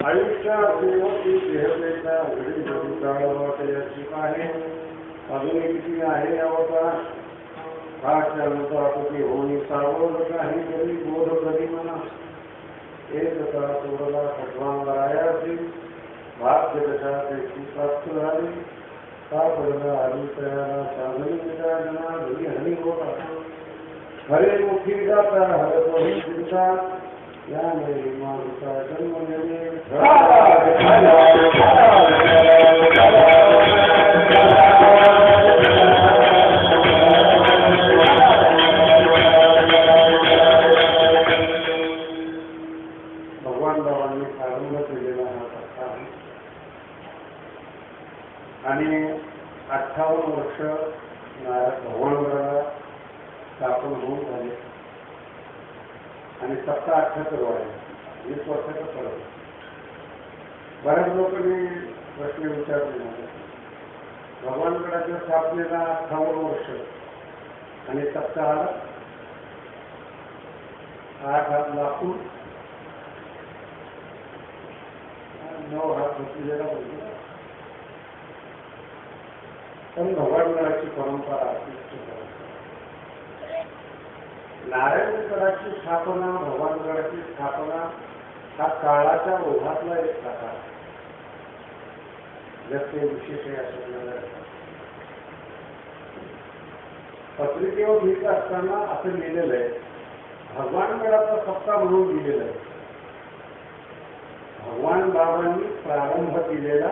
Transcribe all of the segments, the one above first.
आयुष्यात देवती देहतेचा घडी घडी काळवाटयाची आहे अजून किती आहे अवतार हा चंद्रापती होणी सावध काही तरी बोध करी म्हणा एक का तोडला खटवांगरायाची भाग्य दशा त्याची प्राप्त झाली का पडला हरी तयाला साधन निराजना घरी हरी होता हरे मुखी जाता हरतोही चिंता याने माणसा जन्म घेणे भगवान बाबांनी प्रारंभ केलेला हा कथा आहे आणि 58 वर्ष भगवानगडाला स्थापन होऊन झाले आणि 77 वय 20 वर्षाचा फरक. बऱ्याच लोकांनी प्रश्न विचारले मला भगवानगडाच्या स्थापनेला 58 वर्ष आणि सत्ता 8 हात लाकूड 9 हात बसलेला बोलतो. पण भगवानगडाची परंपरा नारायणगडाची स्थापना भगवानगडाची स्थापना हा काळाच्या ओघातला एक प्रकार जसे विशेष आहे. पत्रिकेवर लिहित असताना असं लिहिलेलं आहे भगवानगडाचा सत्ता म्हणून लिहिलेलं आहे. भगवान बाबांनी प्रारंभ केलेला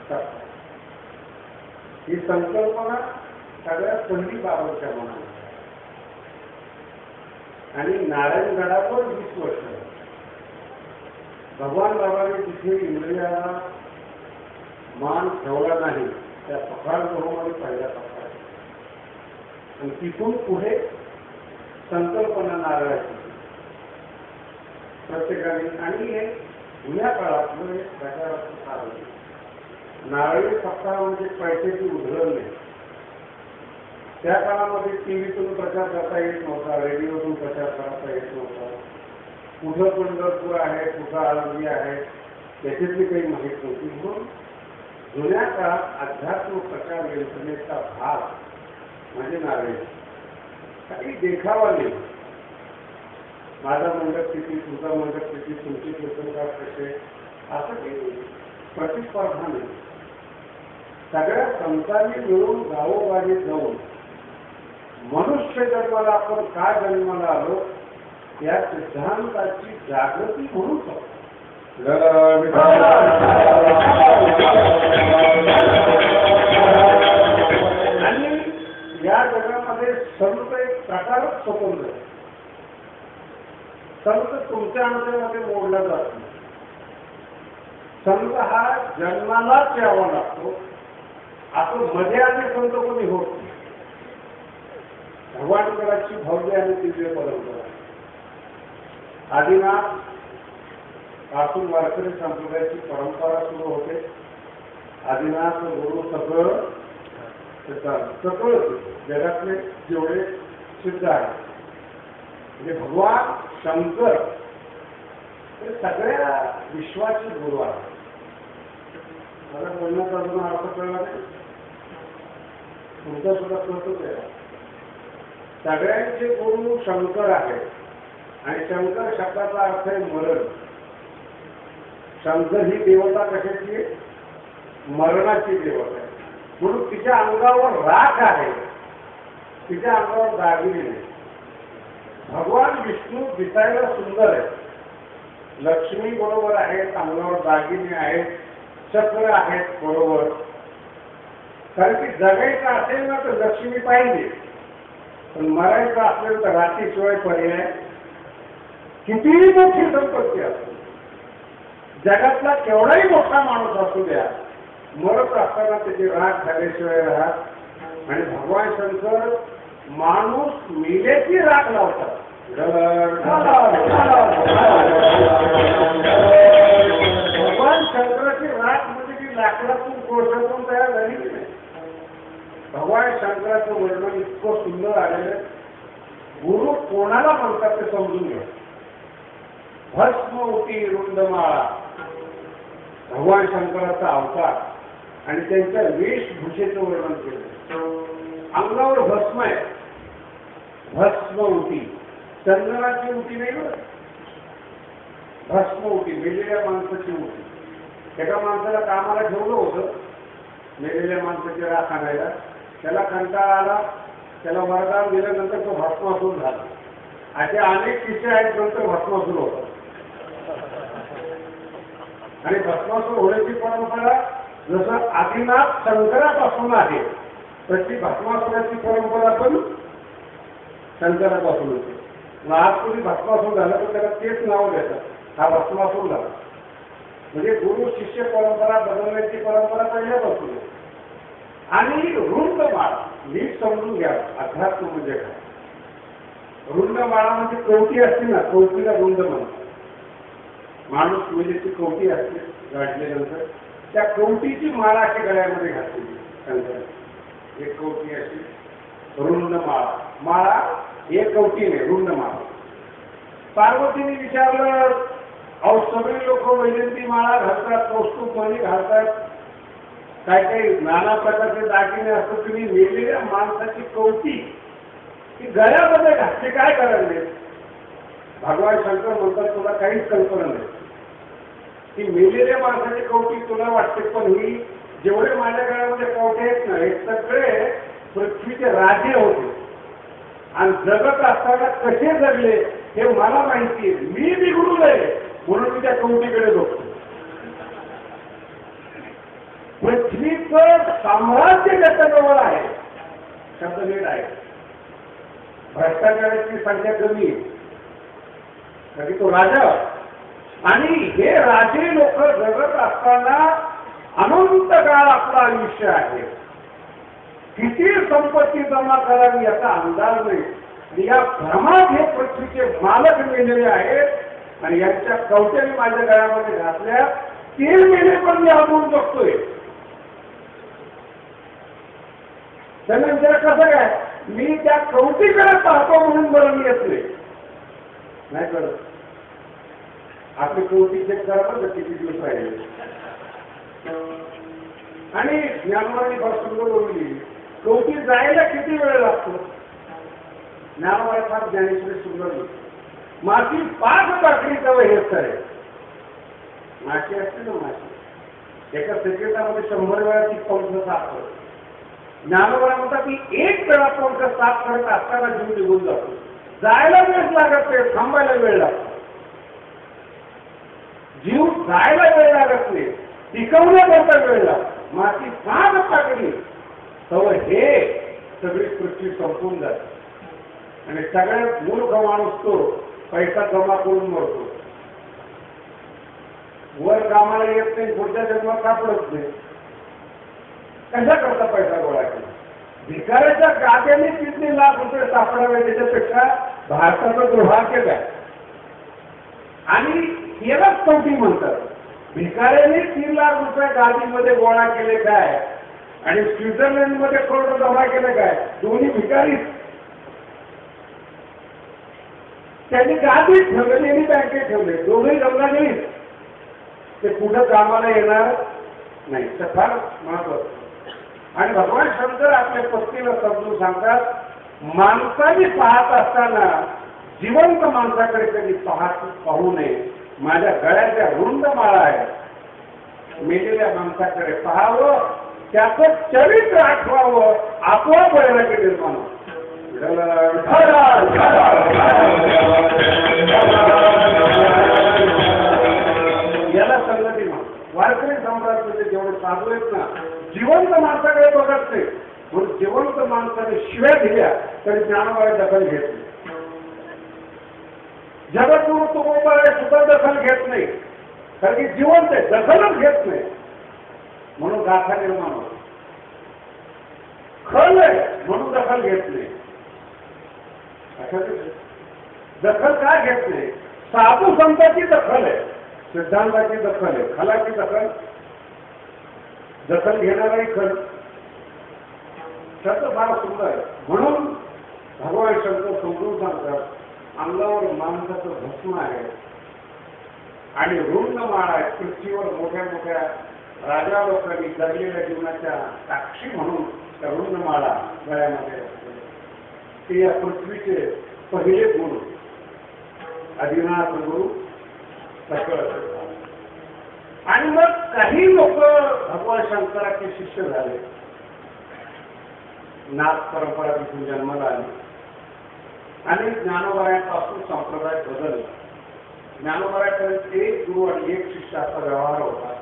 सत्ता ही संकल्पना सगळ्यात पहिली बाबांच्या मनात आणि नारायणगडावर 20 वर्ष भगवान बाबांनी तिथे इंद्रियाला मान ठेवला नाही त्या पखाड गृहामध्ये पहिला टप्पा आणि तिथून पुढे संकल्पना नारळाची प्रत्येकाने आणि हे जुन्या काळातलं एक प्रचाराचं साधन. नारळी सप्ताह म्हणजे पैशाची उधळण नाही. त्या काळामध्ये टीव्हीतून प्रचार करता येत नव्हता, रेडिओतून प्रचार करता येत नव्हता. कुठं पंढरपूर आहे कुठं आळंदी आहे त्याच्यातली काही माहीत नव्हती. म्हणून जुन्या काळात अध्यात्म प्रचार यंत्रणेचा भाग म्हणजे नारळी. काही देखावा नाही. माझा मंडप किती तुझा मंडप किती तुमची कीर्तनकार कसे असं काही प्रतिस्पर्धा नाही. सगळ्या संतांनी मिळून गावोगावी जाऊन मनुष्य जन्माला आपण काय जन्माला आलो या सिद्धांताची जागृती म्हणून आणि या जगामध्ये संत एक प्रकारच स्वतंत्र आहे. संत तुमच्या अनुभवामध्ये मोडला जात नाही. संत हा जन्मालाच यावा लागतो असं मध्ये आणि संत कोणी होत नाही. भगवानगडाची भव्य आणि दिव्य परंपरा आदिनाथ पासून वारकरी संप्रदायाची परंपरा सुरू होते. आदिनाथ गुरु सगळं जगातले जेवढे सिद्ध आहेत म्हणजे भगवान शंकर हे सगळ्या विश्वाचे गुरु आहेत. मला बोलण्याचा अजून अर्थ कळला नाही. तुमचा सुद्धा कळतोच आहे. सगळ्यांचे गुरु शंकर आहेत आणि शंकर शब्दाचा अर्थ आहे मरण. शंकर ही देवता कशाची आहे? मरणाची देवता आहे. म्हणून तिच्या अंगावर राख आहे, तिच्या अंगावर दागिने नाही. भगवान विष्णू दिसायला सुंदर आहे. लक्ष्मी बरोबर आहेत, अंगावर दागिने आहेत, चक्र आहेत बरोबर. कारण की जगायचं असेल ना तर लक्ष्मी पाहिजे, पण मरायचं असेल तर रात्रीशिवाय पर्याय. कितीही मोठी संपत्ती असते, जगातला केवढाही मोठा माणूस असू द्या, मरत असताना त्याची राख झाल्याशिवाय राहत. आणि भगवान शंकर माणूस मेल्याची राख लावतात. भगवान शंकराची राख म्हणजे की लाकडातून कोळशातून तयार झाली की नाही. भगवान शंकराचं वर्णन इतकं सुंदर आलेलं. गुरु कोणाला म्हणतात ते समजून घ्या. भस्म होती रुंदमाळा, भगवान शंकराचा अवतार आणि त्यांच्या वेशभूषेचं वर्णन केलं. अंगावर भस्म आहे, भस्म होती, चंदनाची उटी नाही बरं, भस्म होती, मेलेल्या माणसाची उटी. एका माणसाला कामाला ठेवलं होतं मेलेल्या माणसाची राख आणायला. त्याला कंटाळा आला, त्याला वरदान दिल्यानंतर तो भस्मासूर झाला. असे अनेक किस्से आहेत नंतर भस्मासूर होतात. आणि भस्मासूर होण्याची परंपरा जसं आदिनाथ शंकरापासून आहे तशी भस्मासुराची परंपरा पण शंकरापासून होती. आज कोणी भस्मासूर झालं तर त्याला तेच नाव देतात, हा भस्मासूर झाला. म्हणजे गुरु शिष्य परंपरा बदलण्याची परंपरा पहिल्यापासून आहे. आणि रुंद माळा नीट समजून घ्या. अध्यात्म म्हणजे काय. रुंद माळा म्हणजे कवटी असते ना, कवटीला रुंद म्हणतात. माणूस मुलीची कवटी असते गाठल्यानंतर त्या कवटीची माळा अशी गळ्यामध्ये घातली शंकर. एक कवटी अशी रुंद माळा. माळा एक कवटी नाही, रुंद माळा. पार्वतीने विचारलं, अहो सगळे लोक वैजंती माळा घालतात, कौस्तुभ मणी घालतात, काय काही नाना प्रकारचे दागिने असतात, तुम्ही मेलेल्या माणसाची कवटी ती गळ्यामध्ये घातली, काय करायला. भगवान शंकर म्हणतात तुला काहीच कल्पना नाही. ती मेलेल्या माणसाची कवटी तुला वाटते, पण ही जेवढे माझ्या गळ्यामध्ये कवटे आहेत ना हे सगळे पृथ्वीचे राजे होते आणि जगत असताना कसे जगले हे मला माहिती आहे. मी बिघडूनय म्हणून मी त्या कवटीकडे बघतो. पृथ्वीचं साम्राज्य त्याच्याजवळ आहे. शब्द नीट आहे. भ्रष्टाचाराची संख्या कमी आहे तरी तो राजा. आणि हे राजे लोक जगत असताना अनंत काळ आपलं आयुष्य आहे. किती संपत्ती जमा करावी याचा अंदाज नाही. आणि या भ्रमात हे पृथ्वीचे मालक मेलेले आहेत आणि यांच्या कवट्याने माझ्या गळ्यामध्ये घातल्या. ते मेले पण मी अजून बघतोय. त्यांना विचार कसं काय, मी त्या कवटीकडे पाहतो म्हणून बरं मी येत नाही करत. आपली कवटी चेक करा बरं किती दिवस राहिले. आणि ज्ञानवाणी फार सुंदर बोलली, कवटी जायला किती वेळ लागतो. ज्ञानवाणी फार ज्ञानेश्वरी सुंदर बोलली. माती 5 टाकणीचं हेच आहे. माशी असते ना, माशी एका सेकंदामध्ये 100 वेळा ती पंख साफ करते. ज्ञानोबा म्हणतात की 1 वेळा पंख साफ करत असताना जीव निघून जातो. जायला वेळ लागत नाही, थांबायला वेळ लागतो. जीव जायला वेळ लागत नाही, टिकवण्याकरता वेळ लागतो. माती 5 टाकली तर हे सगळी पृथ्वी संपून जाते. आणि सगळ्यात मूर्ख माणूस तो पैसा जमा करून मरतो. वर कामाला येत नाही, पुढच्या जन्मात सापडत नाही. कशा करता पैसा गोळा केला. भिकाऱ्याच्या गाद्याने किती लाख रुपये सापडावे त्याच्यापेक्षा भारताचं दुर्भाग्य काय. आणि यालाच कवटी म्हणतात. भिकाऱ्याने 3 लाख रुपये गादीमध्ये गोळा केले काय आणि स्वित्झर्लंड मध्ये करोड जमा केले काय. दोन्ही भिकारीच. त्यांनी गादीत ठेवले आणि बँकेत ठेवले, दोघेही जमला नाही. ते कुठं कामाला येणार नाही. तर फार महत्वाचं. आणि भगवान शंकर आपल्या पत्नीला समजून सांगतात, माणसाने पाहत असताना जिवंत माणसाकडे कधी पाहू नये. माझ्या गळ्याच्या रुंद माळा आहे, मेलेल्या माणसाकडे पाहावं, त्याचं चरित्र आठवावं, आपोआप वैराग्य निर्माण होतं. याला संगती म्हणतात. वारकरी संप्रदायामध्ये जेवढे साधू आहेत ना, जिवंत माणसाकडे बघत नाही. म्हणून जिवंत माणसाने शिव्या दिल्या तरी ज्ञानोबा दखल घेत नाही. जगद्गुरु तुकोबाने सुद्धा दखल घेत नाही, कारण की जिवंत आहे, दखलच घेत नाही. म्हणून गाथा निर्माण होतो. खल आहे म्हणून दखल घेत नाही. दखल काय घेत नाही? साधू संतांची दखल आहे, सिद्धांताची दखल आहे, खलाची दखल घेणाराही खल. शब्द फार सुंदर आहे. म्हणून भगवान शंकर समजून सांगतात, अंगावर माणसाचं भस्म आहे आणि रुंद माळ आहे. पृथ्वीवर मोठ्या मोठ्या राजा लोकांनी जगलेल्या जीवनाच्या साक्षी म्हणून त्या रुंद माळा गळ्यामध्ये असते. ते या पृथ्वीचे पहिले गुरु, आदिनाथ गुरु सकळ. आणि मग काही लोक भगवान शंकराचे शिष्य झाले, नाथ परंपरा तिथून जन्माला आली आणि ज्ञानोबायांपासून संप्रदाय बदलला. ज्ञानोबायांपर्यंत एक गुरु आणि एक शिष्य असा व्यवहार होता.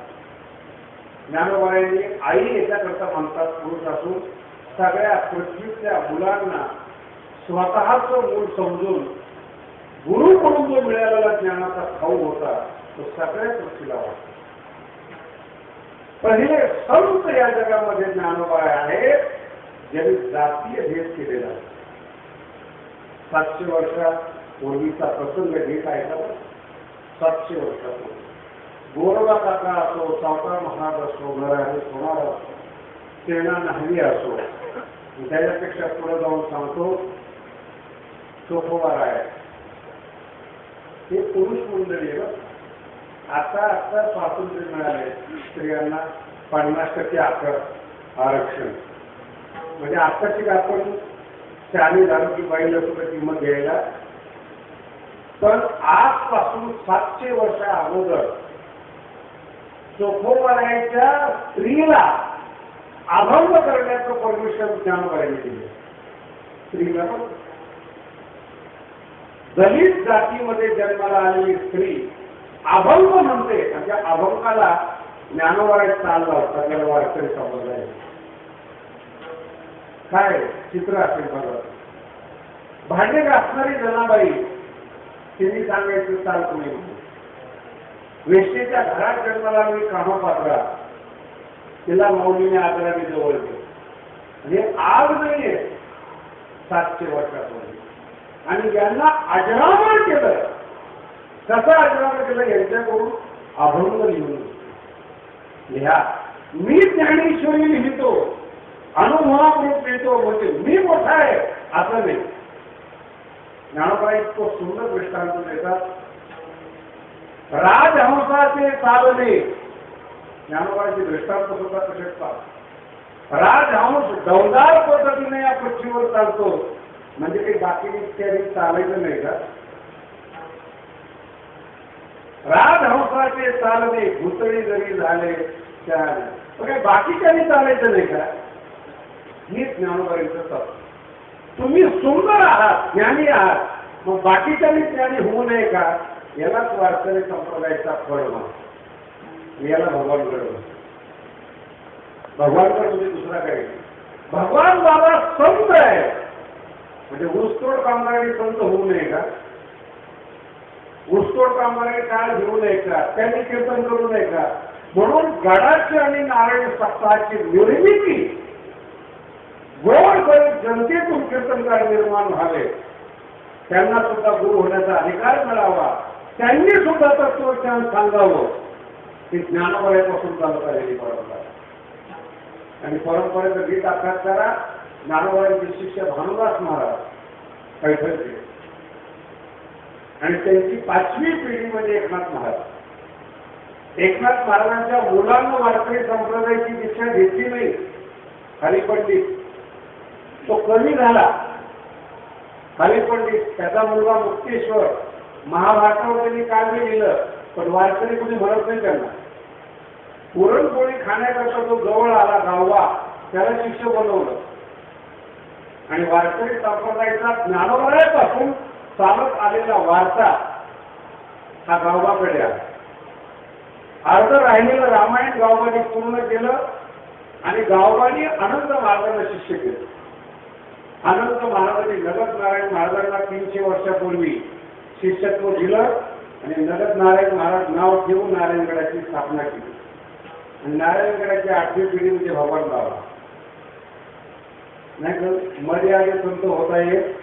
ज्ञानोबायांनी आई याच्याकरता म्हणतात पुरुष असून सगळ्या पृथ्वीतल्या मुलांना स्वतःचं मूळ समजून गुरुकडून जो मिळालेला ज्ञानाचा खाऊ होता तो सगळ्या पृथ्वीला वाटतो. पहिले संत या जगामध्ये ज्ञानोबा आहेत ज्यांनी जातीय भेद केलेला. 700 वर्षापूर्वीचा प्रसंग घेत आहे का? 700 वर्षापूर्वी गोरबा काका असो, सावकार महाराज असो, नरहरी सोनार असो, सेना नाहवी असो, त्याच्यापेक्षा पुढे जाऊन सांगतो चोखोबार आहे, हे पुरुष मंडळी आहे. आता स्वातंत्र्य मिळाले, स्त्रियांना 50% आरक्षण. म्हणजे आताची आपण शाली झालो की बाईला सुद्धा किंमत घ्यायला. पण आजपासून 700 वर्षा अगोदर चोखोबारायच्या स्त्रीला अभंग करण्याचं परमिशन ज्ञानोबाईने दिले. स्त्रीला दलित जातीमध्ये जन्माला आलेली स्त्री अभंग म्हणते. म्हणजे अभंगाला ज्ञानोबाई चाल लावतात, त्याला वारकरी संप्रदाय. काय चित्र असेल बघा. भांडे घासणारी जनाबाई तिने सांगायचं चाल कोणी. वेश्येच्या घरात जन्माला आलेली कामपात्रा तिला मौलीने आदराने जवळ घेतली. म्हणजे आज नाहीये 700 वर्षापूर्वी. आणि यांना अजरामर केलं. कसं अजरामर केलं? यांच्याकडून अभंग लिहून लिहा. मी ज्ञानेश्वरी लिहितो, अनुभवामृत लिहितो, म्हणजे मी मोठा आहे असं नाही. ज्ञानोबाई तो सुंदर दृष्टांत देतात. राजहंसाचे चालणे, ज्ञानोबाईचे दृष्टांत सुद्धा कसे पाहतात. राजहंस डौलदार पद्धतीने या पृथ्वीवर चालतो, म्हणजे काही बाकी इत्यादी चालायचं नाही का? राजहंसाचे चालणे भुतळी जरी झाले त्याने काही बाकीच्यानी चालायचं नाही का? हीच ज्ञानोबाईंचं तत्व. तुम्ही सुंदर आहात, ज्ञानी आहात, मग बाकीच्यानी ज्ञानी होऊ नये का? यालाच वारकरी संप्रदायाचा फळ म्हणा. याला भगवान घडवलं. भगवानकडे म्हणजे दुसरा काही. भगवान बाबा संत आहे, म्हणजे ऊसतोड कामगारांनी संत होऊ नये का? ऊसतोड कामगारांनी काळ घेऊ नये का? त्यांनी कीर्तन करू नये का? म्हणून गडाची आणि नारायण सप्ताहाची निर्मिती गोड करीत जनतेतून कीर्तनकार निर्माण व्हावे, त्यांना सुद्धा गुरु होण्याचा अधिकार मिळावा, त्यांनी सुद्धा तत्वज्ञान सांगावं. ही ज्ञानोबाईपासून चालत आलेली परंपरा. आणि परंपरेचं गीत अभ्यास करा. ज्ञानोबाईंचे शिष्य भानुदास महाराज पैठणचे, आणि त्यांची 5वी पिढी म्हणजे एकनाथ महाराज. एकनाथ महाराजांच्या मुलांना वारकरी संप्रदायाची दीक्षा घेतली नाही. हरिपंडित तो कमी झाला. हरिपंडित त्याचा मुलगा मुक्तेश्वर महाभारतावर त्यांनी काव्य लिहिलं, पण वारकरी कोणी म्हणत नाही त्यांना. पुरणपोळी खाण्याकरता तो जवळ आला गाववा, त्याला शिष्य बनवलं. आणि वारकरी संप्रदायाचा ज्ञानोबापासून चालत आलेला वारसा हा गावबाकडे आला. अर्ध राहिलेलं रामायण गावबाने पूर्ण केलं आणि गावबाने अनंत महाराजांना शिष्य केलं. अनंत महाराजांनी नगद नारायण महाराजांना 300 वर्षापूर्वी शिष्यत्व दिलं आणि नगद नारायण महाराज नाव ठेवून नारायणगडाची स्थापना केली. आणि नारायणगडाची 8वी पिढी म्हणजे भगवान बाबा. नाही तर मध्ये आगे संत होता येत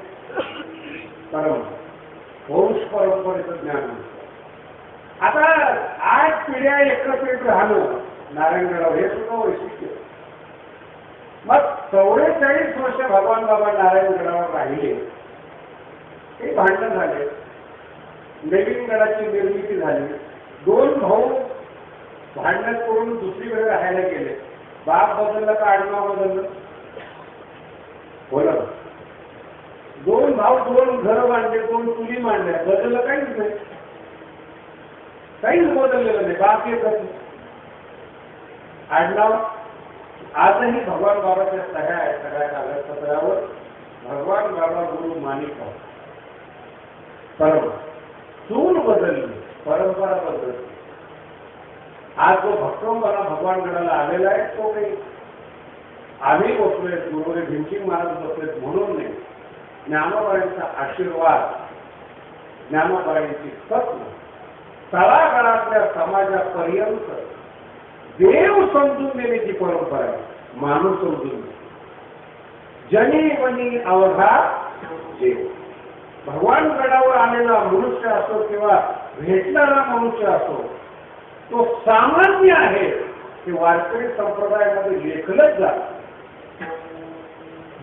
परम वंश परंपरेचं ज्ञान नसतं. आता 8 पिढ्या एकत्रित राहणं नारायणगडावर हे सुद्धा वैशिष्ट्य. मग 44 वर्ष भगवान बाबा नारायणगडावर राहिले. ते भांडण झाले, नवीन गडाची निर्मिती झाली. 2 भाऊ भांडण करून दुसरीकडे राहायला गेले. बाप बदललं का आडनाव बदललं? बोला. 2 भाऊ 2 घर बांधले, 2 चुली मांडल्या, बदललं काहीच नाही. काहीच बदललेलं नाही. बाप एकच, आडनाव. आजही भगवान बाबाच्या सह्या आहेत सगळ्या कागदपत्रावर. भगवान बाबा गुरु माणिक परम. चूल बदलली, परंपरा बदलली. आज जो भक्कमपणा भगवान गडाला आलेला आहे तो काही आम्ही बसलोय, गुरुवारी भिंचिंग महाराज बसलेत म्हणून नाही. ज्ञानोबाईंचा आशीर्वाद, ज्ञानोबाईंची तत्व तळागाळातल्या समाजापर्यंत देव समजून देण्याची परंपरा आहे. माणूस समजून दे. जनी वनी अवघा देव. भगवान गडावर आलेला मनुष्य असो किंवा भेटणारा मनुष्य असो, तो सामान्य आहे ते वारकरी संप्रदायामध्ये लेखलंच जात.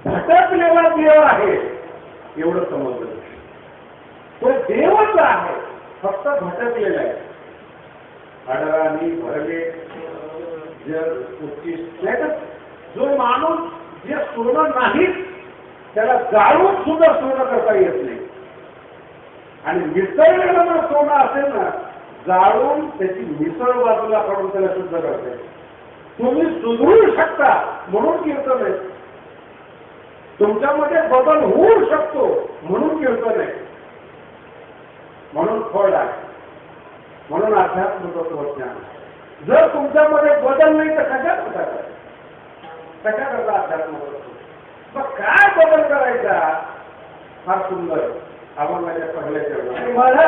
भटकलेला देव आहे एवढं समजलं. तो देवच आहे, फक्त भटकलेला आहे. अडराणी भरले जग उच्चिष्ट नाही तर जो माणूस जे सोनं नाही त्याला जाळून सुद्धा सोनं करता येत नाही. आणि मिसळलेलं जर सोनं असेल ना, जाळून त्याची मिसळ बाजूला काढून त्याला शुद्ध करते. तुम्ही सुधरू शकता म्हणून कीर्तन आहे. तुमच्यामध्ये बदल होऊ शकतो म्हणून कीर्तन आहे. म्हणून फळ आहे, म्हणून अध्यात्म तत्वज्ञान. जर तुमच्यामध्ये बदल नाही तर कशा करता अध्यात्म तत्व? मग काय बदल करायचा? फार सुंदर आपण माझ्या पहिल्याच्या मला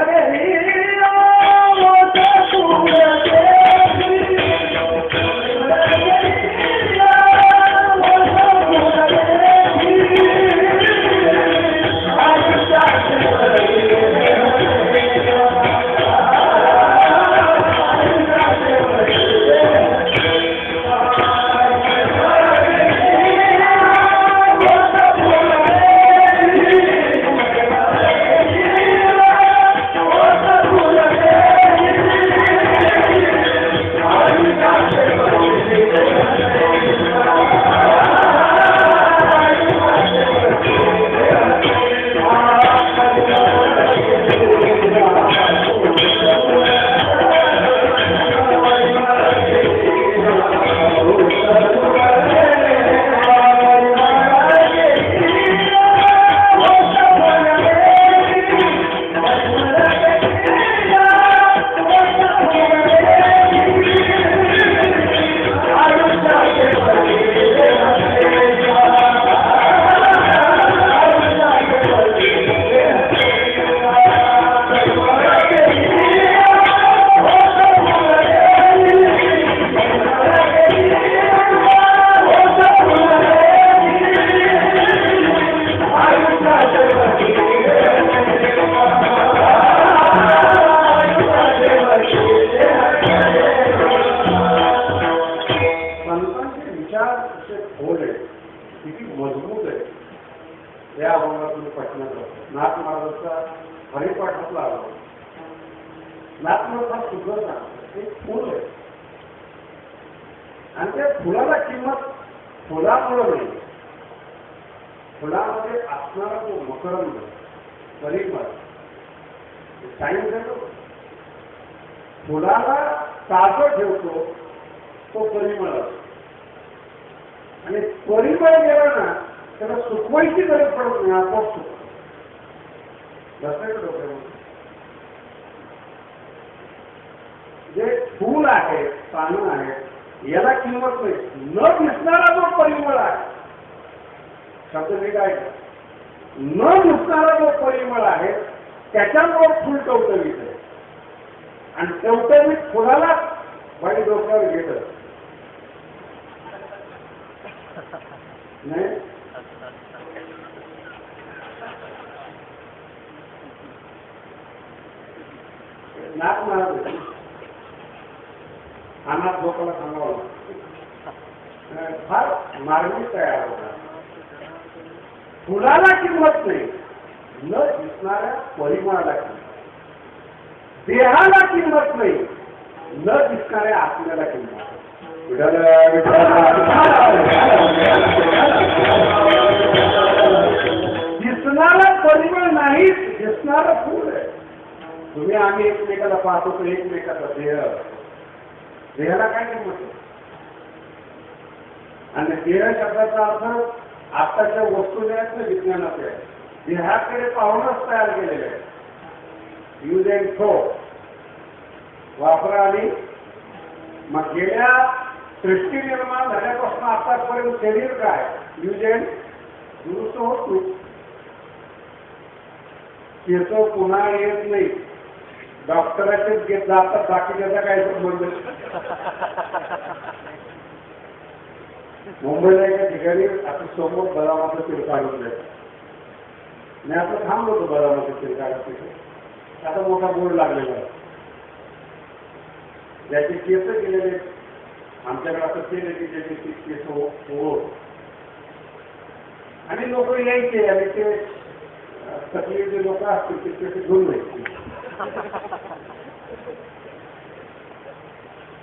फुलाला किंमत फुलामुळे नाही, फुलामध्ये असणारा तो मकरंद परिमळ सायन्स आहे. फुलाला ताजं ठेवतो तो परिमळ असतो. आणि परिमळ गेला ना त्याला सुकवायची गरज पडत नाही, आपोआप सुकतो. जे फूल आहे, पानं आहेत, याला किंमत नाही. न दिसणारा जो परिमळ आहे, शब्द मी काय, न दिसणारा जो परिमळ आहे त्याच्यामुळे फुल टवटवीत आहे. आणि टवटवीत फुलाला वाईट डोक्यावर घेत नाही. नाक महाग अनाथ लोकांना सांगावं फार मार्मिक तयार होणार. फुलाला किंमत नाही, न दिसणाऱ्या परिमळाला किंमत, देहाला किंमत नाही, न दिसणाऱ्या आत्म्याला किंमत. दिसणारा परिमळ नाही, दिसणारा फुल आहे. तुम्ही आम्ही एकमेकाला पाहतो तो एकमेकाचा देहाला काय किंमत आहे? आणि देह शब्दाचा अर्थ आताच्या वस्तूने आहेत ना विज्ञानाचे देहाकडे पाहूनच तयार केलेले आहे. यूज अँड थ्रो, वापरा आणि मग गेल्या सृष्टी निर्माण झाल्यापासून आतापर्यंत शरीर काय यूज अँड दुरुस्त होत नाही. केस पुन्हा येत नाही, डॉक्टराचेच घेत जातात, बाकी त्याचा काय संबंध. मुंबईला एका ठिकाणी आता समोर बदामाचं तेल काढून जायचं. मी आता थांबलो होतो बदामाचं तेल काढत तिथे. आता मोठा बोर्ड लागलेला आहे, त्याचे केस गेलेले. आमच्याकडे असं तेल आहे की त्याचे केस ओढ आणि लोक यायचे आणि ते तकलीफ जे लोक असतील ते केस घेऊन जायचे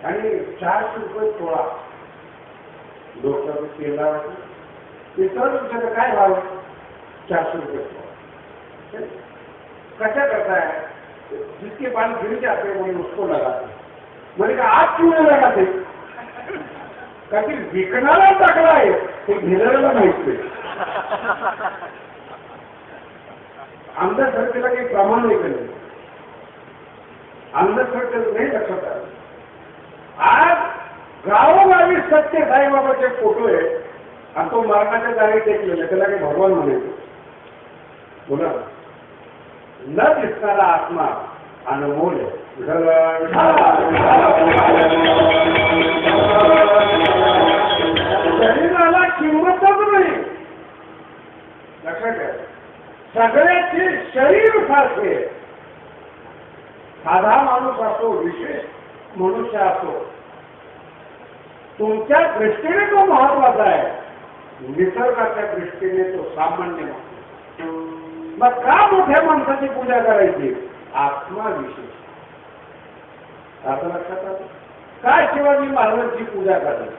आणि 400 रुपये थोडा डॉक्टर केला. ते सर तुमच्याकडे काय भाव? 400 रुपये. कशा करता है? जिसके बाल गिर जाते हैं वही उसको लगाते. मैंने कहा आप क्यों नहीं लगाते? कभी विकणारा टाकला आहे ते घेणाऱ्याला माहिती. अंधश्रद्धेला काही प्रमाण नाही केलं. अंधश्रद्धेचं नाही लक्षात आलं. आज गावोगावी सत्य साईबाबाचे फोटो आहे आणि तो मरणाच्या जागी टेकलेला, त्याला काही भगवान म्हणायचं. बोला, न दिसणारा आत्मा अनमोल आहे. शरीराला किंमतच नाही. लक्षात घ्या, सगळ्याचे शरीर सारखे. साधा माणूस असो, विशेष मनुष्य असो, तुमच्या दृष्टीने तो महत्वाचा आहे, निसर्गाच्या दृष्टीने तो सामान्य माणूस. मग का मोठ्या माणसाची पूजा करायची? आत्मा विशेष. असं लक्षात आलं? काय शिवाजी महाराजांची पूजा करायची?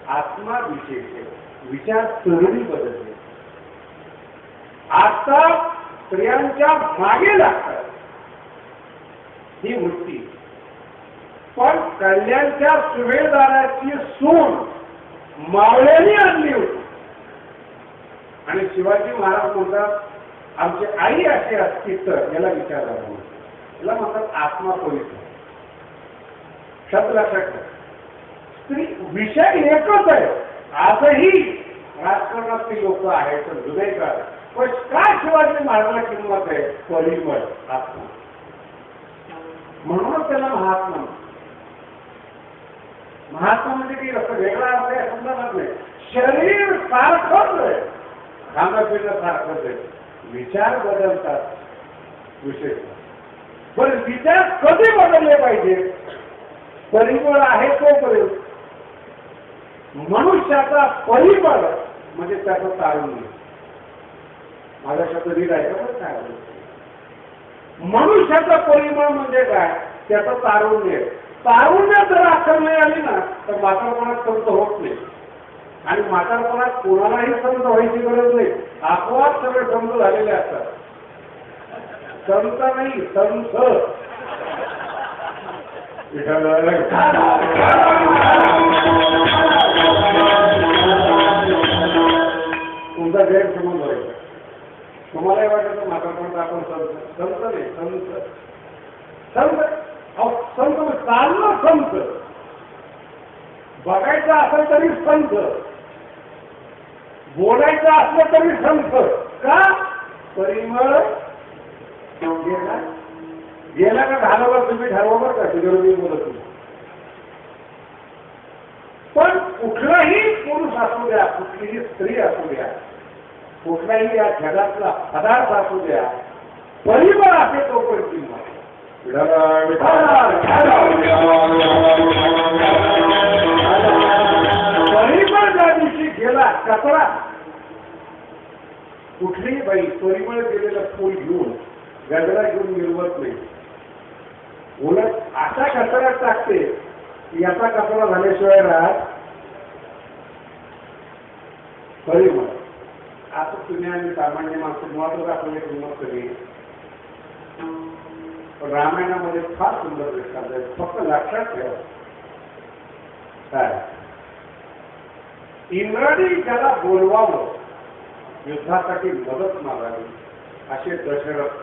आत्मा विशेष आहे. विचार सरणी बदलले. आता स्त्रियांच्या मागे लागतात ही वृत्ती. पण कल्याणच्या सुभेदाराची सून मावळ्यांनी आणली होती आणि शिवाजी महाराज म्हणतात आमची आई अशी असती तर याला विचार झाला. याला म्हणतात आत्मा पवित्र. शब्द लक्षात ठेवा. स्त्री विषय एकच आहे. आजही राजकारणातली लोक आहेत जुने काळ, पण काय शिवाजी महाराजांना किंमत आहे? परिमळ, आत्मा. म्हणूनच त्याला महात्मा. महात्मा म्हणजे काही असं वेगळा अर्थ आहे समजणार नाही. शरीर सारखंच आहे, खाणं पिणं सारखंच आहे, विचार बदलतात. विशेष पण विचार कधी बदलले पाहिजे? परिमळ आहे तोपर्यंत. मनुष्याचा परिमळ म्हणजे त्याचं तारुण्य. माझा शब्द लिहिला आहे का? काय मनुष्याचा परिमळ म्हणजे काय? त्याचं तारुण्य. तारुण्य जर अक्कल नाही आली ना तर म्हातारपणात संत होत नाही. आणि म्हातारपणात कोणालाही संत व्हायची गरज नाही, आपोआप सगळे संत झालेले असतात. संत नाही, संत. तुमचा गैरसमज व्हायचा. तुम्हालाही वाटत म्हातारपणात आपण संत. संत नाही, संत. संत संत चालणं संत. बघायचं असलं तरी संत, बोलायचं असलं तरी संत. का? परिमळ गेला का घालवलं तुम्ही ठरवा बरं का, तिकडे मी बोलत नाही. पण कुठलाही पुरुष असू द्या, कुठलीही स्त्री असू द्या, कुठलाही या जगातला पदार्थ असू द्या, परिमळ असे तो पण किंमत. परिमळ ज्या दिवशी गेला कचरा, कुठलीही बाई परिमळ गेलेलं फूल घेऊन गजरा घेऊन मिरवत नाही, उलट असा कचरा टाकते याचा कचरा झाल्याशिवाय राहत परिमळ. आता तुम्ही आणि सामान्य माणसं मुळातच आपल्याला किंमत कमी, रामायणामध्ये फार सुंदर दृष्टांत आहे. फक्त लक्षात ठेवा काय, इंद्राने ज्याला बोलवावं युद्धासाठी मदत मागावी असे दशरथ,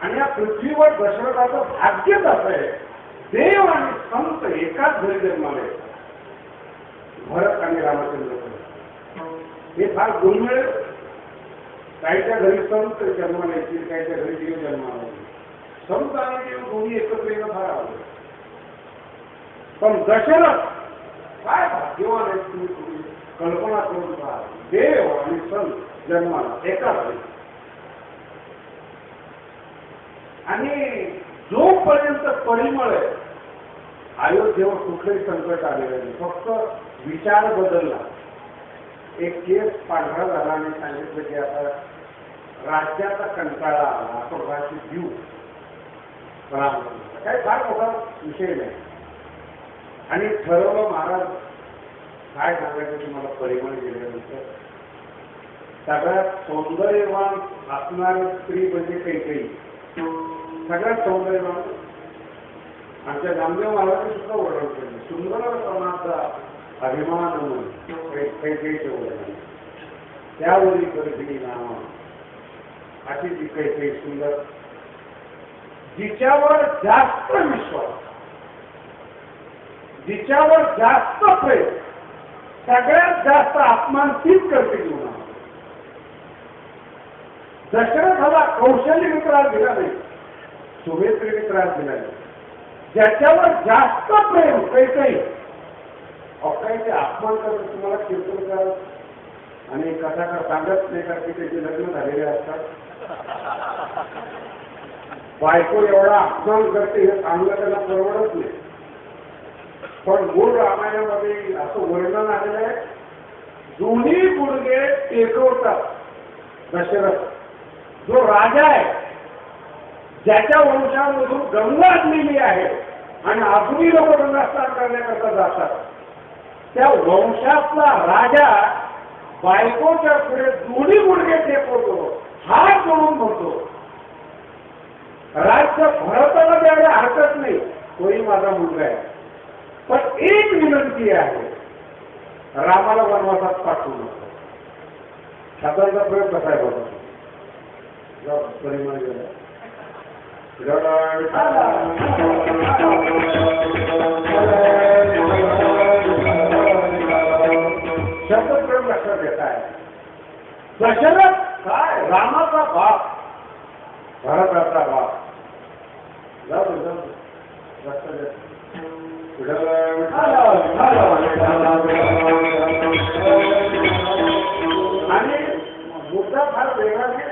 आणि या पृथ्वीवर दशरथाचं भाग्यच असं आहे, देव आणि संत एकाच घरी जन्माले, भरत आणि रामचंद्र. हे फार दुर्मिळ. काहीच्या घरी संत जन्माला येतील, काहीच्या घरी देव जन्माला येतील. संत आणि देव दोन्ही एकत्र येणं फार आवडतं. पण दशरथ काय भाग्यवान आहे, तुम्ही कल्पना करून पहा, देव आणि संत जन्माला एका घरी. आणि जोपर्यंत परिमळ आहे अयोध्येवर कुठलंही संकट आलेलं नाही, फक्त विचार बदलला. एक केस पांढरा झाला आणि सांगितलं की आता राज्याचा कंटाळा आला, आपण राज्य घेऊ. काही फार मोठा विषय नाही. आणि ठरवलं महाराज काय सांगायचं तुम्हाला परिमळ गेल्यानंतर. सगळ्यात सौंदर्यवान असणारी स्त्री म्हणजे काही सगळ्यात सौंदर्यवान. आमच्या नामदेव महाराजांनी सुद्धा वर्णन केलं, सुंदरपणाचा अभिमान म्हणून काही वर्णन, त्यावरी गर्भिणी नाम अशी जी काही सुंदर, जिच्यावर जास्त विश्वास, जिच्यावर जास्त प्रेम, सगळ्यात जास्त अपमान तीच करते जीवनात. दशरथाला कौशल्य त्रास दिला नाही, सुभेत्रीने त्रास दिला नाही. ज्याच्यावर जास्त प्रेम काही अवकाळीचे अपमान करत तुम्हाला कीर्तनकार आणि कथाकार सांगत नाही का की त्याचे लग्न झालेले असतात. बायको एवढा अपमान करते हे सांगलं त्यांना परवडत नाही. पण मूळ रामायणामध्ये असं वर्णन आलेलं आहे, दोन्ही गुडघे टेकवतात दशरथ, जो राजा आहे, ज्याच्या वंशामधून गंगा आणलेली आहे आणि अजूनही लोक गंगास्नान करण्याकरता जातात, त्या वंशातला राजा बायकोच्या पुढे दोन्ही गुडघे टेकवतो, हात जोडून म्हणतो, राज्य भरताला द्यायला हरकत नाही, तोही माझा मुलगा आहे, पण एक विनंती आहे, रामाला वनवासात पाठवू नको. शब्दांचा प्रयोग कसा आहे बघा. परिमाण गेला शब्दप्रयोग लक्षात घेत आहे. दशरथ काय रामाचा बाप, भरताचा बाप. जाऊ लक्षात घेत. आणि मुद्दा फार वेगळा नाही.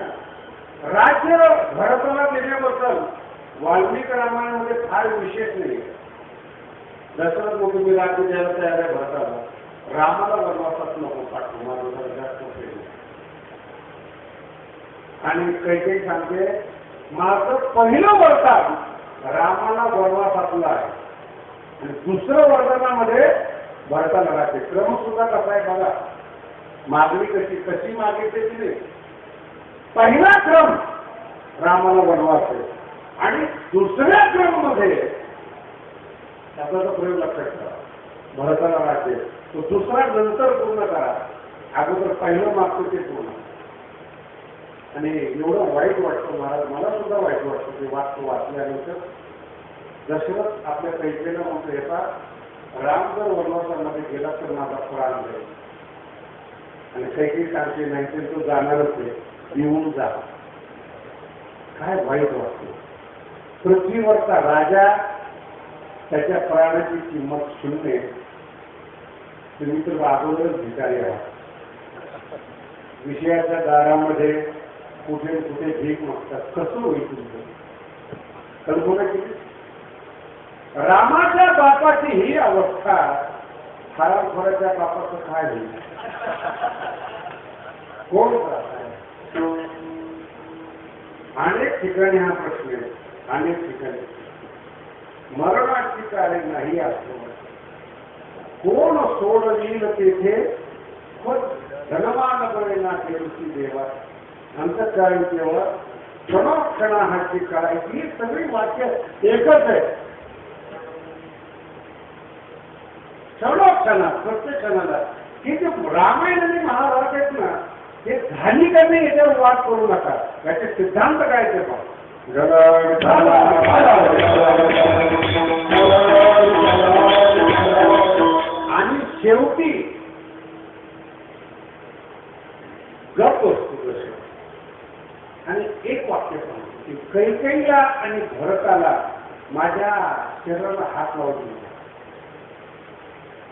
राज्य भरताला देण्याबद्दल वाल्मिक रामायणामध्ये फार विशेष नाही. दशरथ मग तुम्ही राज्य द्यायला तयार आहे भरताला, रामाला वनवासात नको पाठवू, माझं जास्त प्रेम. आणि काही सांगते, माझं पहिलं वरदान रामाला वनवासातलं आहे आणि दुसरं वरदानामध्ये भरताला राज्य. क्रम सुद्धा कसा आहे बघा, मागणी कशी मागितली तिने. पहिला क्रम रामाला वनवास आहे आणि दुसऱ्या क्रम मध्ये त्याचा प्रयोग लक्षात ठेवा, भरताला राज्य. तो दुसरा नंतर पूर्ण करा, अगोदर पहिलं मागतो ते पूर्ण. आणि एवढं वाईट वाटतं महाराज, मला सुद्धा वाईट वाटतं ते वाचल्यानंतर. दशरथ आपल्या कैकेयीला म्हणतो, येतात राम जर वनवासामध्ये गेला तर माझा प्राण जाईल. आणि कैकेयी सांगते नाही तर तो जाणारच आहे, येऊन जा. काय वाईट वाटतं. पृथ्वीवरचा राजा, त्याच्या प्राणाची किंमत शून्य. तुम्ही तर अगोदरच भिकारी आहात. विषयाच्या दारामध्ये कुठे कुठे भीक मागतात. कसं होईल तुमचं? कल्पना केली. रामाच्या बापाची ही अवस्था हरामखोराच्या बापाचं काय होईल? कोण आहे? अनेक ठिकाणी हा प्रश्न आहे. अनेक ठिकाणी मरणाची कार्य नाही असतो. कोण सोडविल तेथे धनवान बळे ना केरुची देवा अंतकाळी तेव्हा क्षणोक्षणा हाची काळ. ही सगळी वाक्य एकच आहे. क्षणोक्षणा प्रत्येक क्षणाला की जे रामायण आणि महाभारत आहेत ना हे झाली का नाही याच्यावर वाद करू नका. याचे सिद्धांत काय ते पहा. आणि शेवटी गप असतो. आणि एक वाक्य सांगतो की कैकेयीला आणि भरताला माझ्या शरीराला हात लावून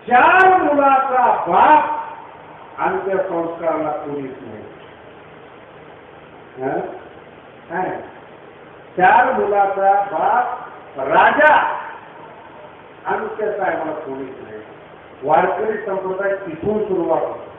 4 मुलाचा बाप आणि त्या संस्काराला कोणीच नाही. 4 मुलाचा बाप राजा आणि त्याचा आहे मला कोणीच नाही. वारकरी संप्रदाय तिथून सुरुवात होतो.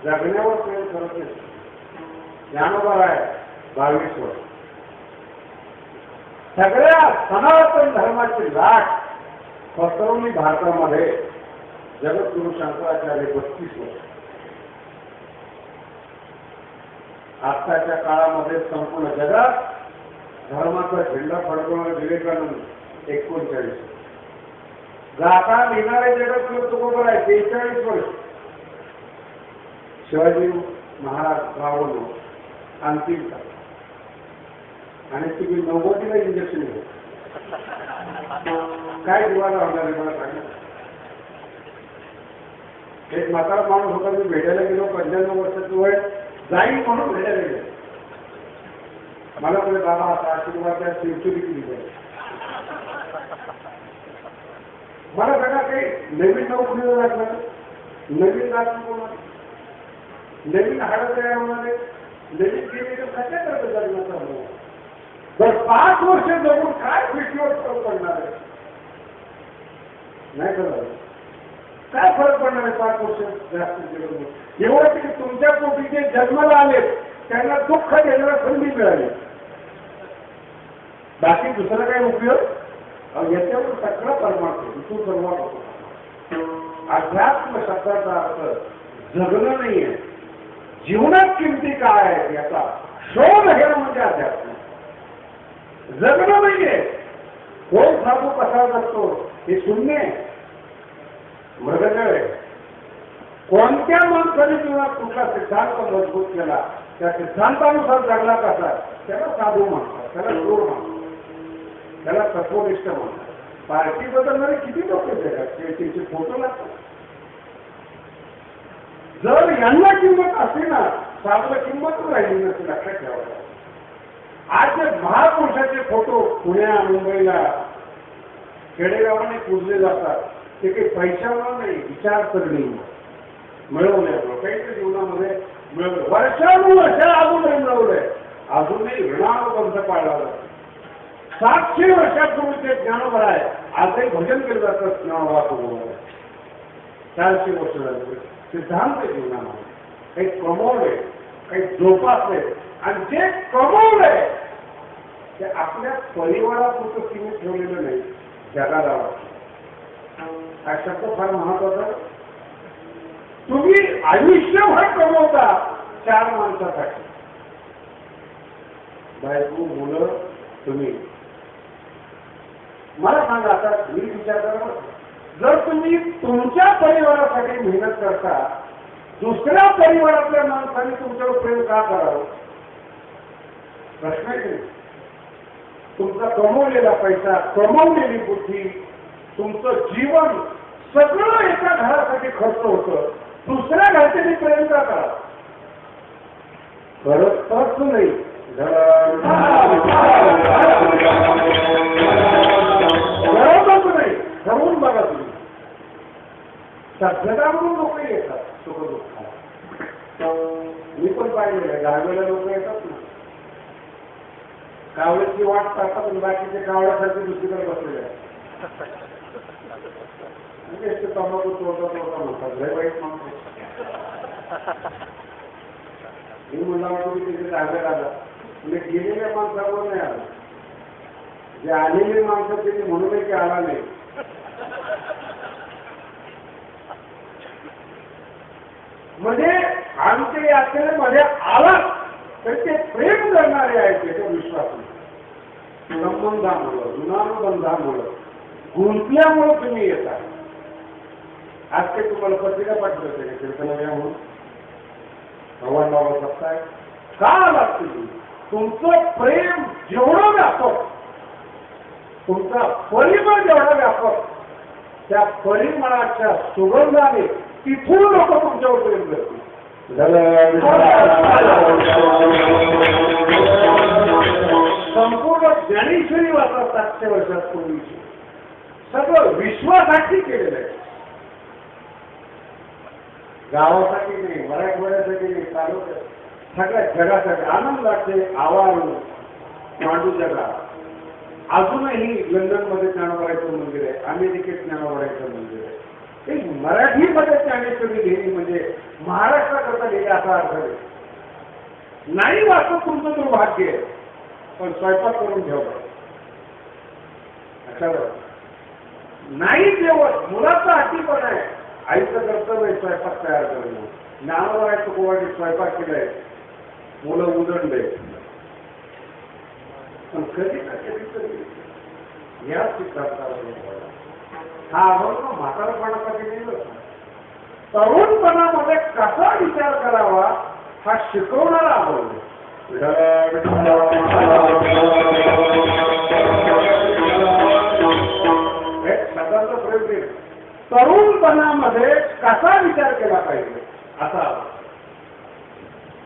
जगण्यावर प्रेम करत नाही. ज्ञानोबा आहे 22 वर्ष. सगळ्या सनातन धर्माची लाट पसरवली भारतामध्ये जगद्गुरु शंकराचार्य 32 वर्ष. आत्ताच्या काळामध्ये संपूर्ण जगात धर्माचा झेंडा फडकवणारे विवेकानंद 39. जाता लिहिणारे जगद्गुरु तुकोबर आहे 43 वर्ष. शिवाजी महाराज रावण अंतिम आणि तुम्ही 90ला इंजेक्शन घेऊ काय जीवाला होणार आहे मला सांगा. एक म्हातारा माणूस होता. मी भेटायला गेलो 95 वर्षाचं वय जाईल म्हणून भेटायला गेलो. मला पुढे बाबा आता आशीर्वाद सेंचुरी केली जाईल. मला सगळं काही नवीन नोकरीला लागलं. नवीन रात्री कोणा नवीन हाडं तयार होणारे नवीन केलेलं कशा करत जगण्याचा अनुभव. जर 5 वर्ष जगून काय पृथ्वीवर फरक पडणार आहे? नाही करत. काय फरक पडणार आहे 5 वर्ष जास्त जगून? एवढं की तुमच्या पोटी जे जन्माला आले त्यांना दुःख देण्याला संधी मिळाली. बाकी दुसरा काय उपयोग? याच्यावर सगळा परमार्थ इथून सर्वात होतो. अध्यात्म शब्दाचा अर्थ जगणं नाहीये. जीवनात किमती काय आहेत याचा शोध घेणं म्हणजे अध्यात्म. जगणं नाहीये. कोण साधू कसा जगतो हे शून्य आहे. मृगजळ आहे. कोणत्या माणसाने जीवनात कुठला सिद्धांत मजबूत केला त्या सिद्धांतानुसार जगला कसा त्याला साधू म्हणतात. त्याला शूर म्हणतात. त्याला तत्वनिष्ठ म्हणतात. पार्टी बदलणारे किती लोक जगात त्यांचे फोटो लागतात. जर यांना किंमत असते ना साधूला किंमत राहिली नसते. लक्षात ठेवायला. आज जे महापुरुषाचे फोटो पुण्या मुंबईला खेडेगावाने पूजले जातात ते काही पैशावर नाही विचारसरणी मिळवण्यावर काहीतरी जीवनामध्ये मिळवलं. वर्षानुवर्ष अजूनही मिळवलंय. अजूनही ऋणानुबंध पाळला जातो. 700 वर्षापूर्वीचे ज्ञानोबा आहे. आजही भजन केलं जातं ज्ञानोबा तुकोबाराय. 400 वर्ष झाले. सिद्धांत जीवनामध्ये काही कमवले, काही जोपासले, आणि जे कमवलंय ते आपल्या परिवारापुरतं सीमित ठेवलेलं नाही, जगाला वाटतं. हा शब्द फार महत्वाचा. तुम्ही आयुष्यभर कमवता 4 माणसासाठी, बायको, मुलं, तुम्ही. मला सांगा, आता मी विचार करा, जर तुम्ही तुमच्या परिवारासाठी मेहनत करता, दुसऱ्या परिवारातल्या माणसाने तुमच्यावर प्रेम का करावं? प्रश्न आहे की तुमचा कमवलेला पैसा, कमवलेली बुद्धी, तुमचं जीवन सगळं एका घरासाठी खर्च होतं, दुसऱ्या घरच्याने प्रेम का करावं? खरंच नाही. बरोबर नाही. ठरवून बघा तुम्ही. सभ्यता म्हणून लोक येतात सुख दुःखाला. मी पण पाहिलेलं आहे, गावाला लोक येतात ना, कावळ्याची वाट पाहतात आणि बाकीचे कावळ्यासारखे दुसरीकडे बसलेले आहेत. म्हणजे तंबाखू तोडता म्हणतात, लय वाईट म्हणतो. मी म्हणला तुम्ही तिथे ताब्यात आला, म्हणजे गेलेल्या माणसावर नाही आलं, जे आलेले माणसं त्यांनी म्हणून की आला नाही. म्हणजे आमच्या यात्रेमध्ये आला तर ते प्रेम करणारे आहेत, त्याच्या विश्वासाने, संबंधामुळं, ऋणानुबंधामुळं, गुंतल्यामुळं तुम्ही येता. आज ते तुम्हाला पत्रिका पाठवत आहे कीर्तनाला म्हणून भगवान बाबा सत्ताय का आलात तुम्ही? तुमचं प्रेम जेवढं व्यापक, तुमचा परिमळ जेवढा व्यापक, त्या परिमळाच्या सुगंधाने तिथून लोक तुमच्यावर प्रेम करतील. संपूर्ण ज्ञानेश्वरी वाचा 700 वर्षापूर्वीची, सगळं विश्वासाठी केलेलं आहे, गावासाठी नाही, मराठवाड्यासाठी नाही, तालुक्यात, सगळ्या जगासाठी. आनंदाचे आवारून मांडू जगात. अजूनही लंडनमध्ये ज्ञानोबारायचं मंदिर आहे, अमेरिकेत ज्ञानोबारायचं मंदिर आहे. ते मराठीमध्ये ज्ञानेश्वरी लिहिली म्हणजे महाराष्ट्राकरता लिहिली असा अर्थ आहे. नाही वाचत तुमचं दुर्भाग्य आहे, पण स्वयंपाक करून ठेवलं. आठवलं नाही जेवत, मुलाचा हातीपण आहे, आईचं कर्तव्य आहे स्वयंपाक तयार करणं. ज्ञानोबाराय तुकोबांनी स्वयंपाक केलाय, मुलं उजळले. पण कधी ना कधी या सिद्धांतावर हा अभंग म्हातारपणासाठी नाही, तरुणपणामध्ये कसा विचार करावा हा शिकवणारा अभंग. शब्दाचा प्रयोग आहे. तरुणपणामध्ये कसा विचार केला पाहिजे असा.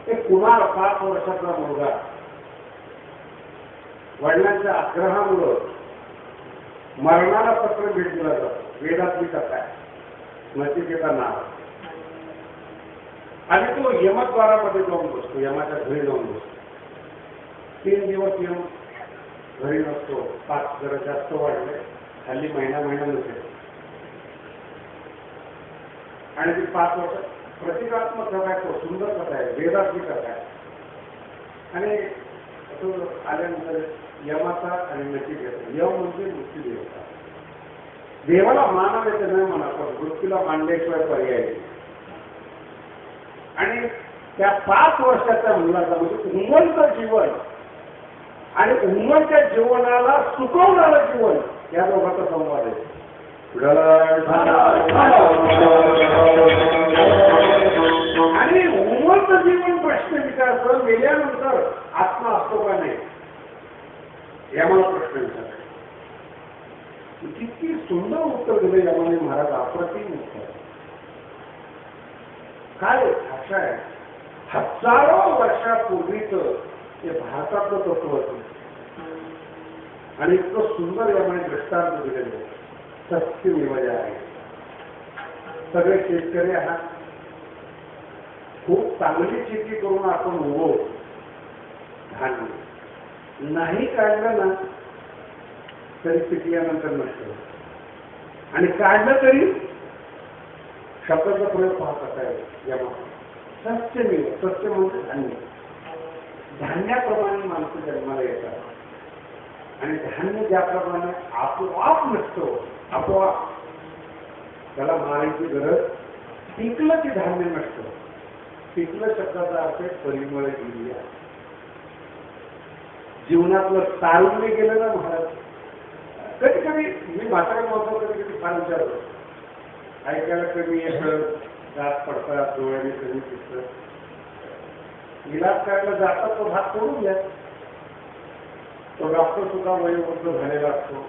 एक कुमार 5 वर्षाचा मुलगा वडिलांच्या आग्रहामुळं मरणाला पत्र भेटलं जातं. वेदातली कथा आहे, नचिकेता नाव. आणि तो यमद्वारामध्ये जाऊन बसतो, यमाच्या घरी जाऊन बसतो. 3 दिवस यम घरी नसतो. 5 जरा जास्त वाढले, हल्ली महिना नसेल. आणि ती 5 वर्ष प्रतिकात्मक कथा आहे, तो सुंदर कथा आहे, वेदातली कथा आहे. आणि आल्यानंतर यमाचा आणि नचिकेता, यम म्हणजे मृत्यू देवता. देवाला मानव येते नाही म्हणा, पण मृत्यूला मानल्याशिवाय पर्याय नाही. आणि त्या 5 वर्षाच्या मुलाचा म्हणजे उमलत जीवन आणि उमलत्या जीवनाला सुकवणारं जीवन, या दोघांचा संवाद आहे. आणि उमलत जीवन प्रश्न विचारतो, मेल्यानंतर आत्मा असतो का नाही, या मला प्रश्न विचार. किती सुंदर उत्तर दिले यामध्ये महाराज, अप्रतिम उत्तर. काय भाषा आहे. हजारो वर्षापूर्वीच ते भारतातलं तत्व होतं आणि इतकं सुंदर यामध्ये दृष्टांत दिलेलं. सत्य निवड आहे. सगळे शेतकरी आहात, खूप चांगली शेती करून आपण उगवू धान्य. नाही काढलं ना तरी पिकल्यानंतर नष्ट होतं. आणि काढलं तरी शब्दाचा प्रयोग पाहत असायला या सत्य मी सत्य म्हणजे धान्य. धान्याप्रमाणे माणसं जन्माला येतात आणि धान्य ज्याप्रमाणे आपोआप नसतो आपोआप त्याला मारायची गरज. पिकलं की धान्य नसतं. पिकलं शब्दाचा अर्थ परिमळ गेली आहे. जीवनातलं तारुण्य गेलं ना महाराज. कधी कधी मी म्हातारा महत्व कधी कधी फार विचारतो. ऐकायला कमी येतं, दात पडतात, डोळ्याने कमी दिसतं. इलाज करायला जातात तो भाग सोडून द्या. तो डॉक्टर सुद्धा वयोवृद्ध झालेला असतो.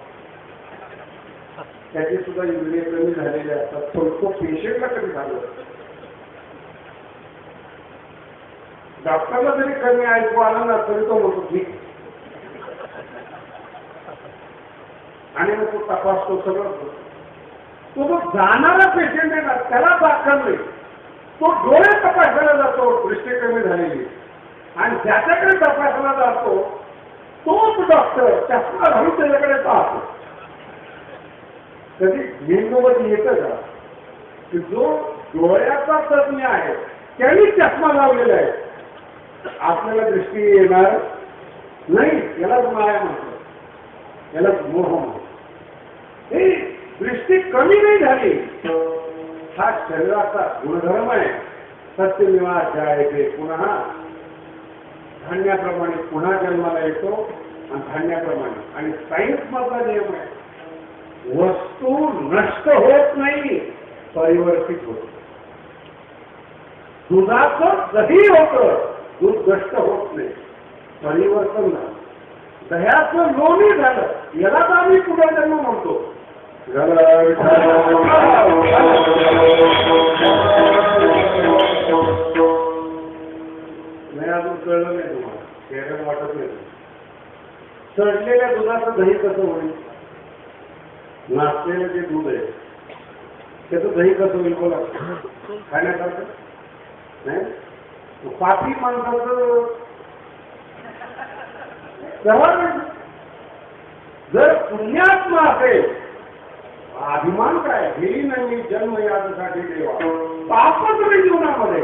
त्याची सुद्धा इंद्रिय कमी झालेले असतात. तो पेशंटला कधी झालं. डॉक्टरला जरी कमी ऐकू आलं ना तरी तो म्हणतो ठीक. आणि मग तो तपासतो सगळं. तो जो जाणारा पेशंट आहे ना त्याला दाखल नाही. तो डोळे तपासायला जातो दृष्टी कमी झालेली आणि ज्याच्याकडे तपासायला जातो तोच डॉक्टर चष्मा घालून त्याच्याकडे पाहतो. कधी मेंदूमध्ये येतं का की जो डोळ्याचा तज्ञ आहे त्यांनी चष्मा लावलेला आहे. आपल्याला दृष्टी येणार नाही. यालाच माया म्हणतो, यालाच मोह म्हणतो. ही दृष्टी कमी नाही झाली. हा शरीराचा गुणधर्म आहे. सत्यनिवास जायते पुन्हा धान्याप्रमाणे पुन्हा जन्माला येतो आणि धान्याप्रमाणे. आणि सायन्स मधला नियम आहे वस्तू नष्ट होत नाही परिवर्तित होत. दुधाचं दही होतं, दूध नष्ट होत नाही परिवर्तन झालं. दह्याचं लोणी झालं यालाच आम्ही पुनर्जन्म म्हणतो. नाही अजून कळलं नाही तुम्हाला. चेहऱ्याला वाटत नाही. चढलेल्या दुधाचं दही कसं होईल. नाचलेलं जे दूध आहे त्याचं दही कसं होईल बोला. खाण्यासारखं नाही. पापी माणसाचं जर पुण्यात्मा असेल अभिमान काय गेली नाही जन्म यासाठी देवा पापच नाही जीवनामध्ये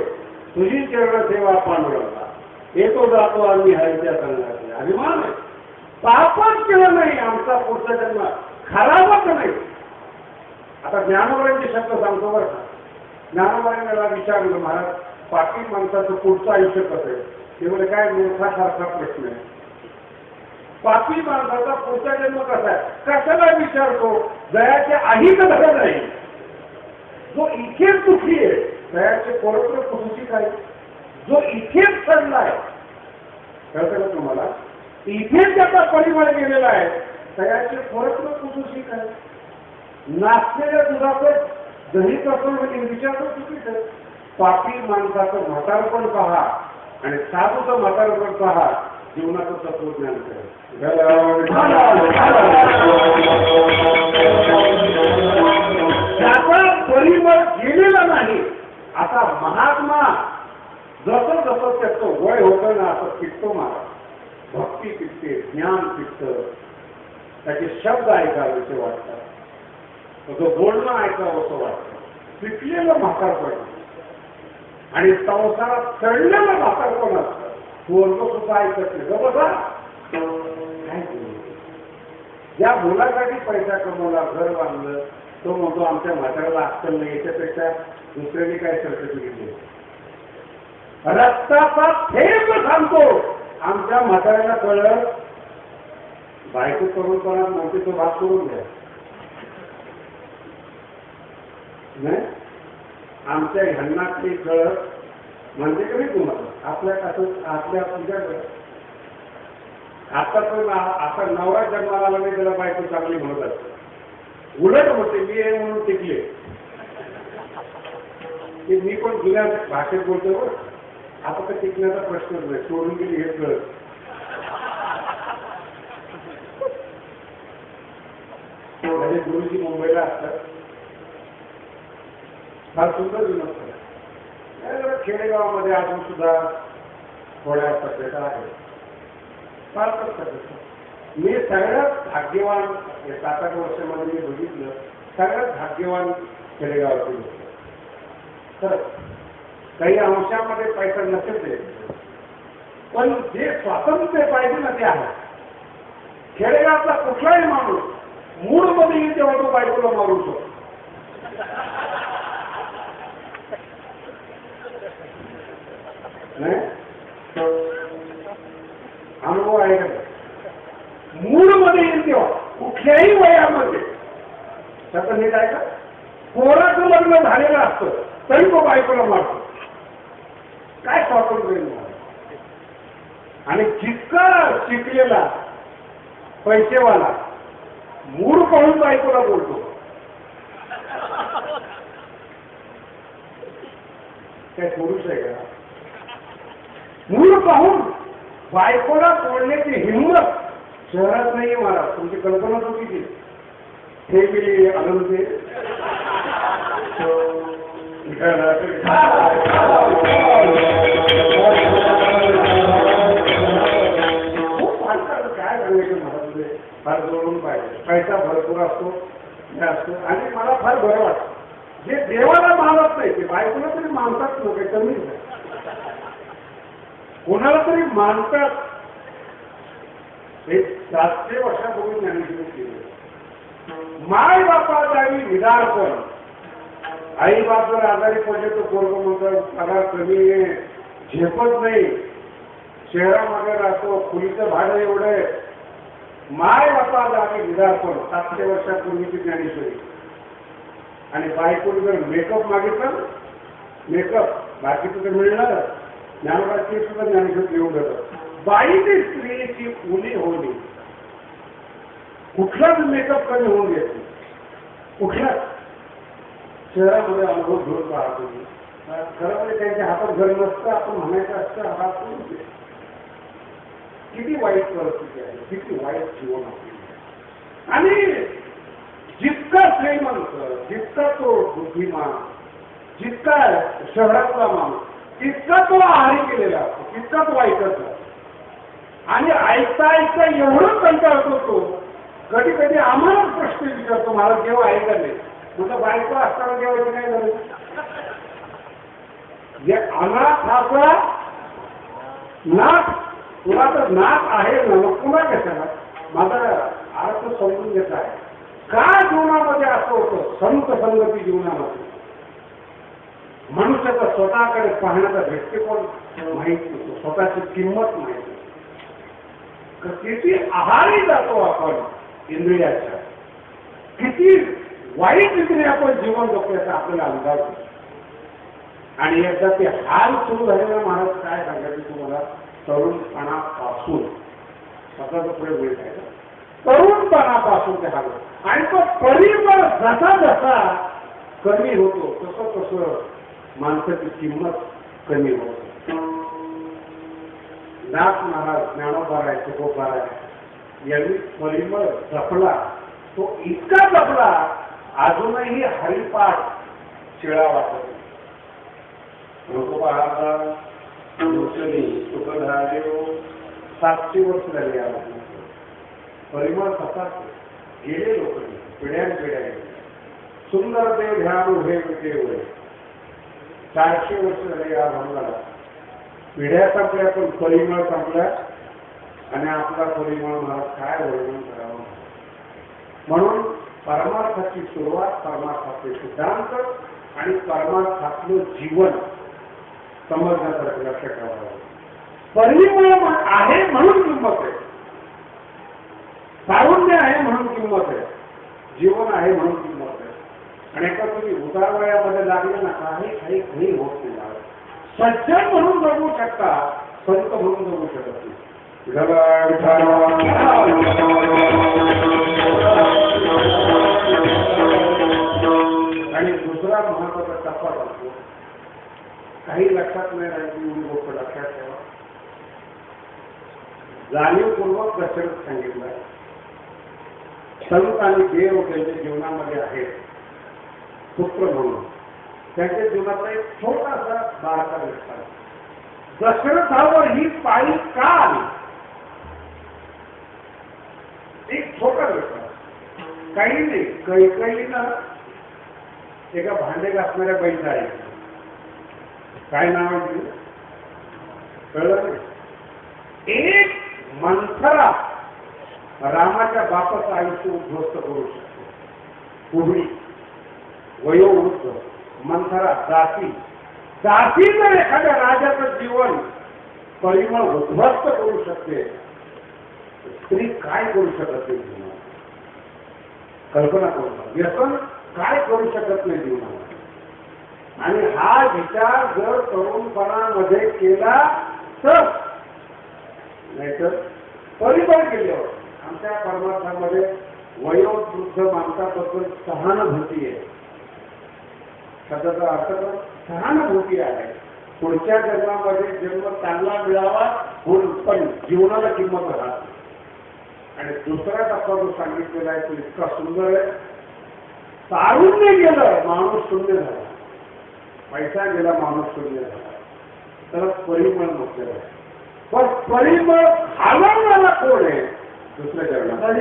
तुझी चरण सेवा पांडुरंगा येतो जातो आम्ही हरिच्या संघातले अभिमान आहे. पापच केलं नाही आमचा पुढचा जन्म खराबच नाही. आता ज्ञानोबांचे शब्द सांगतो बरं का. ज्ञानोबांनी मला विचारलं महाराज पापी माणसाचं पुढचं आयुष्य कसं आहे. ते म्हणजे काय मूर्खासारखा प्रश्न आहे. पापी माणसाचा पुढचा जन्म कसा आहे कशाला विचारतो. दयाच्या आहीच धरत नाही. जो इथेच दुःखी आहे दयाचे परोपर कुठूची काय. जो इथेच चढलाय कळतं ना तुम्हाला. इथेच त्याचा परिमळ गेलेला आहे दयाचे परोपर कुठूची काय. नाचलेल्या दुधाचं दही कसं म्हणजे विचारतो चुकीचं. पापी माणसाचं म्हातारपण पहा आणि साधूचं म्हातारपण पहा. जीवनाचं तत्वज्ञान त्याचा परिमळ गेलेला नाही. आता महात्मा जसं जसं त्याचं वय होतं ना असं पिकतो महाराज. भक्ती पिकते, ज्ञान पिकतं, त्याचे शब्द ऐकावेसे वाटतात, त्याचं बोलणं ऐकावंसं वाटतं. पिकलेलं म्हातारपण आणि संसारात चढलेलं म्हातारपण असतं. पोरग सुद्धा ऐकत नाही. बघा काय ज्या मुलासाठी पैसा कमवला घर बांधलं तो म्हणतो आमच्या म्हाताऱ्याला अक्कल नाही. याच्यापेक्षा दुसऱ्याने काय सर्टिफिकेट दिलं. रक्ताचा थेंब सांगतो आमच्या म्हाताऱ्याला कळलं बायको तरुणपणात म्हणते तो भाग करून द्या. नाही आमच्या ह्यांना ते कळत म्हणजे की नाही तुम्हाला आपल्या आपल्या तुमच्याकडे आता पण आता नवरा जन्माला आला नाही त्याला बायको चांगली म्हणत असते. उलट होते मी हे म्हणून टिकले की मी पण जुन्या भाषेत बोलतो. आता तर टिकण्याचा प्रश्नच नाही. सोडून गेली हे कळत. म्हणजे गुरुजी मुंबईला असतात. फार सुंदर विनोद करतात. खेडेगावामध्ये अजून सुद्धा थोड्या शक्यता आहेत. फार मी सगळ्यात भाग्यवान या 7-8 वर्षामध्ये मी बघितलं सगळ्यात भाग्यवान खेडेगावातील लोक. तर काही अंशामध्ये पैसा नसेल पण जे स्वातंत्र्य पाहिजे ना ते आहे. खेडेगावातला कुठलाही माणूस मूड मध्ये येईल तेव्हा तो बायकोला मारू शकतो. अनुभव आहे का? मूड मध्ये येईल तेव्हा कुठल्याही वयामध्ये. त्याचं नीट आहे का? पोराचं लग्न झालेलं असतं तरी तो बायकोला मारतो. काय स्वातंत्र्य नाही. आणि जितका शिकलेला पैसेवाला मूड पाहून बायकोला बोलतो. काय पुरुष आहे का? मूड पाहून बायकोला बोलण्याची हिंमत शहरात नाही मला. तुमची कल्पना चुकीची. हे मी आनंद काय सांगायचं मला फार जोडून पाहिजे. पैसा भरपूर असतो आणि मला फार बरं वाटतं जे देवाला मानत नाही ते बायकोला तरी मानतात. लोक कमी कोणाला तरी मानतात. हे 700 वर्षापूर्वी ज्ञानेश्वरी केली. माय बापा जावी विदारपण. आई बाप जर आजारी पडले तो पोरग म्हणतो पगार कमी झेपत नाही, शहरामध्ये राहतो, खोलीचं भाडं एवढं आहे. माय बापा जावी विदारपण 700 वर्षापूर्वीची ज्ञानेश्वरी. आणि बायकोने जर मेकअप मागितला मेकअप बाकीचं तर मिळणार. ज्ञानोबाची सुद्धा ज्ञानेश्वरी येऊन जातं. बाईची स्त्रीची उली होली. कुठलाच मेकअप कमी होऊन देत नाही. कुठलाच. शहरामध्ये अनुभव घेऊन पाहतो. खरं म्हणजे त्यांच्या हातात घर नसतं आपण म्हणायचं असतं हात करून. किती वाईट परिस्थिती आहे, किती वाईट जीवन आहे. आणि जितका श्रीमंत, जितका तो बुद्धिमान, जितका शहरातला माणूस तितका तो आहारी केलेला असतो, तितका तो ऐकत असतो. आणि ऐकता ऐकता एवढं कंटाळत होतो कधी कधी आम्हाला प्रश्न विचारतो मला जेव्हा आहे का नाही. म्हणजे बायको असताना जेव्हा काय झालं जे अनाथाचा नाथ. तुला तर नाथ आहे ना मग पुन्हा कशाला. माझा अर्थ समजून घेतला आहे का जीवनामध्ये असं होतं. संत संगती जीवनामध्ये मनुष्याचा स्वतःकडे पाहण्याचा दृष्टिकोन माहित नसतो, स्वतःची किंमत माहिती. किती आहारी जातो आपण इंद्रियाच्या, किती वाईट रीतीने आपण जीवन जगतो आपल्याला अंदाज. आणि एकदा ते हाल सुरू झालेला महाराज काय सांगायचं तुम्हाला. तरुणपणापासून स्वतःचा पुढे वेळ आहे. तरुणपणापासून ते हाल आणि तो परिमळ जसा जसा कमी होतो तसं तसं माणसाची किंमत कमी होते. नाथ महाराज ज्ञानोबा आहे, तुकोबा आहे यांनी परिमळ जपला. तो इतका जपला अजूनही हरिपाठ शिळा वाटत. तुकोबा हा तुकोधादेव 700 वर्ष झाली. परिमळ तसाच गेले लोक पिढ्यान पिढ्या. सुंदर देव ध्यान उभे देव 400 वर्ष झाले या भंगाला. पिढ्या संपल्या पण परिमळ संपल्या. आणि आपला परिमळ मला काय वर्णन करावं. म्हणून परमार्थाची सुरुवात, परमार्थाचे सिद्धांत आणि परमार्थातलं जीवन समजण्यासाठी लक्ष ठेवावं. परिमळ आहे म्हणून किंमत आहे. तारुण्य आहे म्हणून किंमत आहे. जीवन आहे म्हणून किंमत आहे. आणि एका तुम्ही उतार वयामध्ये लागले ना काही काही काही होत नाही. सज्जन म्हणून जगू शकता, संत म्हणून जगू शकत नाही. आणि दुसरा महत्वाचा टप्पा असतो काही लक्षात नाही राहिली एवढी गोष्ट लक्षात ठेवा. जाणीवपूर्वक दशरथ सांगितलं संत आणि देव त्यांच्या जीवनामध्ये आहेत पुत्र म्हणून. त्यांच्या जीवनाचा एक छोटासा बारका विस्तार. दशरथावर ही पाळी का आली एक छोटा विस्तार. काही नाही, काही ना एका भांडे घासणाऱ्या बाईचं आहे. काय नाव आहे तिचं? कळलं नाही. एक मंथरा रामाच्या बापाचं आयुष्य उद्ध्वस्त करू शकते. पुढी वयोवृद्ध मंथरा दासी जर एखाद्या राजाचं जीवन परिमळ उद्ध्वस्त करू शकते, स्त्री काय करू शकत नाही जीवनात? कल्पना करू. व्यसन काय करू शकत नाही जीवनात? आणि हा विचार जर तरुणपणामध्ये केला तर, नाहीतर परिमळ केल्यावर आमच्या परमार्थामध्ये वयोवृद्ध माणसाबद्दल सहानुभूती आहे. शब्दाचा अर्थ सहानुभूती आहे. पुढच्या जन्मामध्ये जन्म चांगला मिळावा पण जीवनाला किंमत राहते. आणि दुसरा टप्पा जो सांगितलेला आहे तो इतका सुंदर आहे. तारुण्य गेलं माणूस शून्य झाला, पैसा गेला माणूस शून्य झाला, तर परिमळ म्हटलेलं आहे. पण परिमळ घालवणारा कोण आहे? दुसऱ्या जन्मात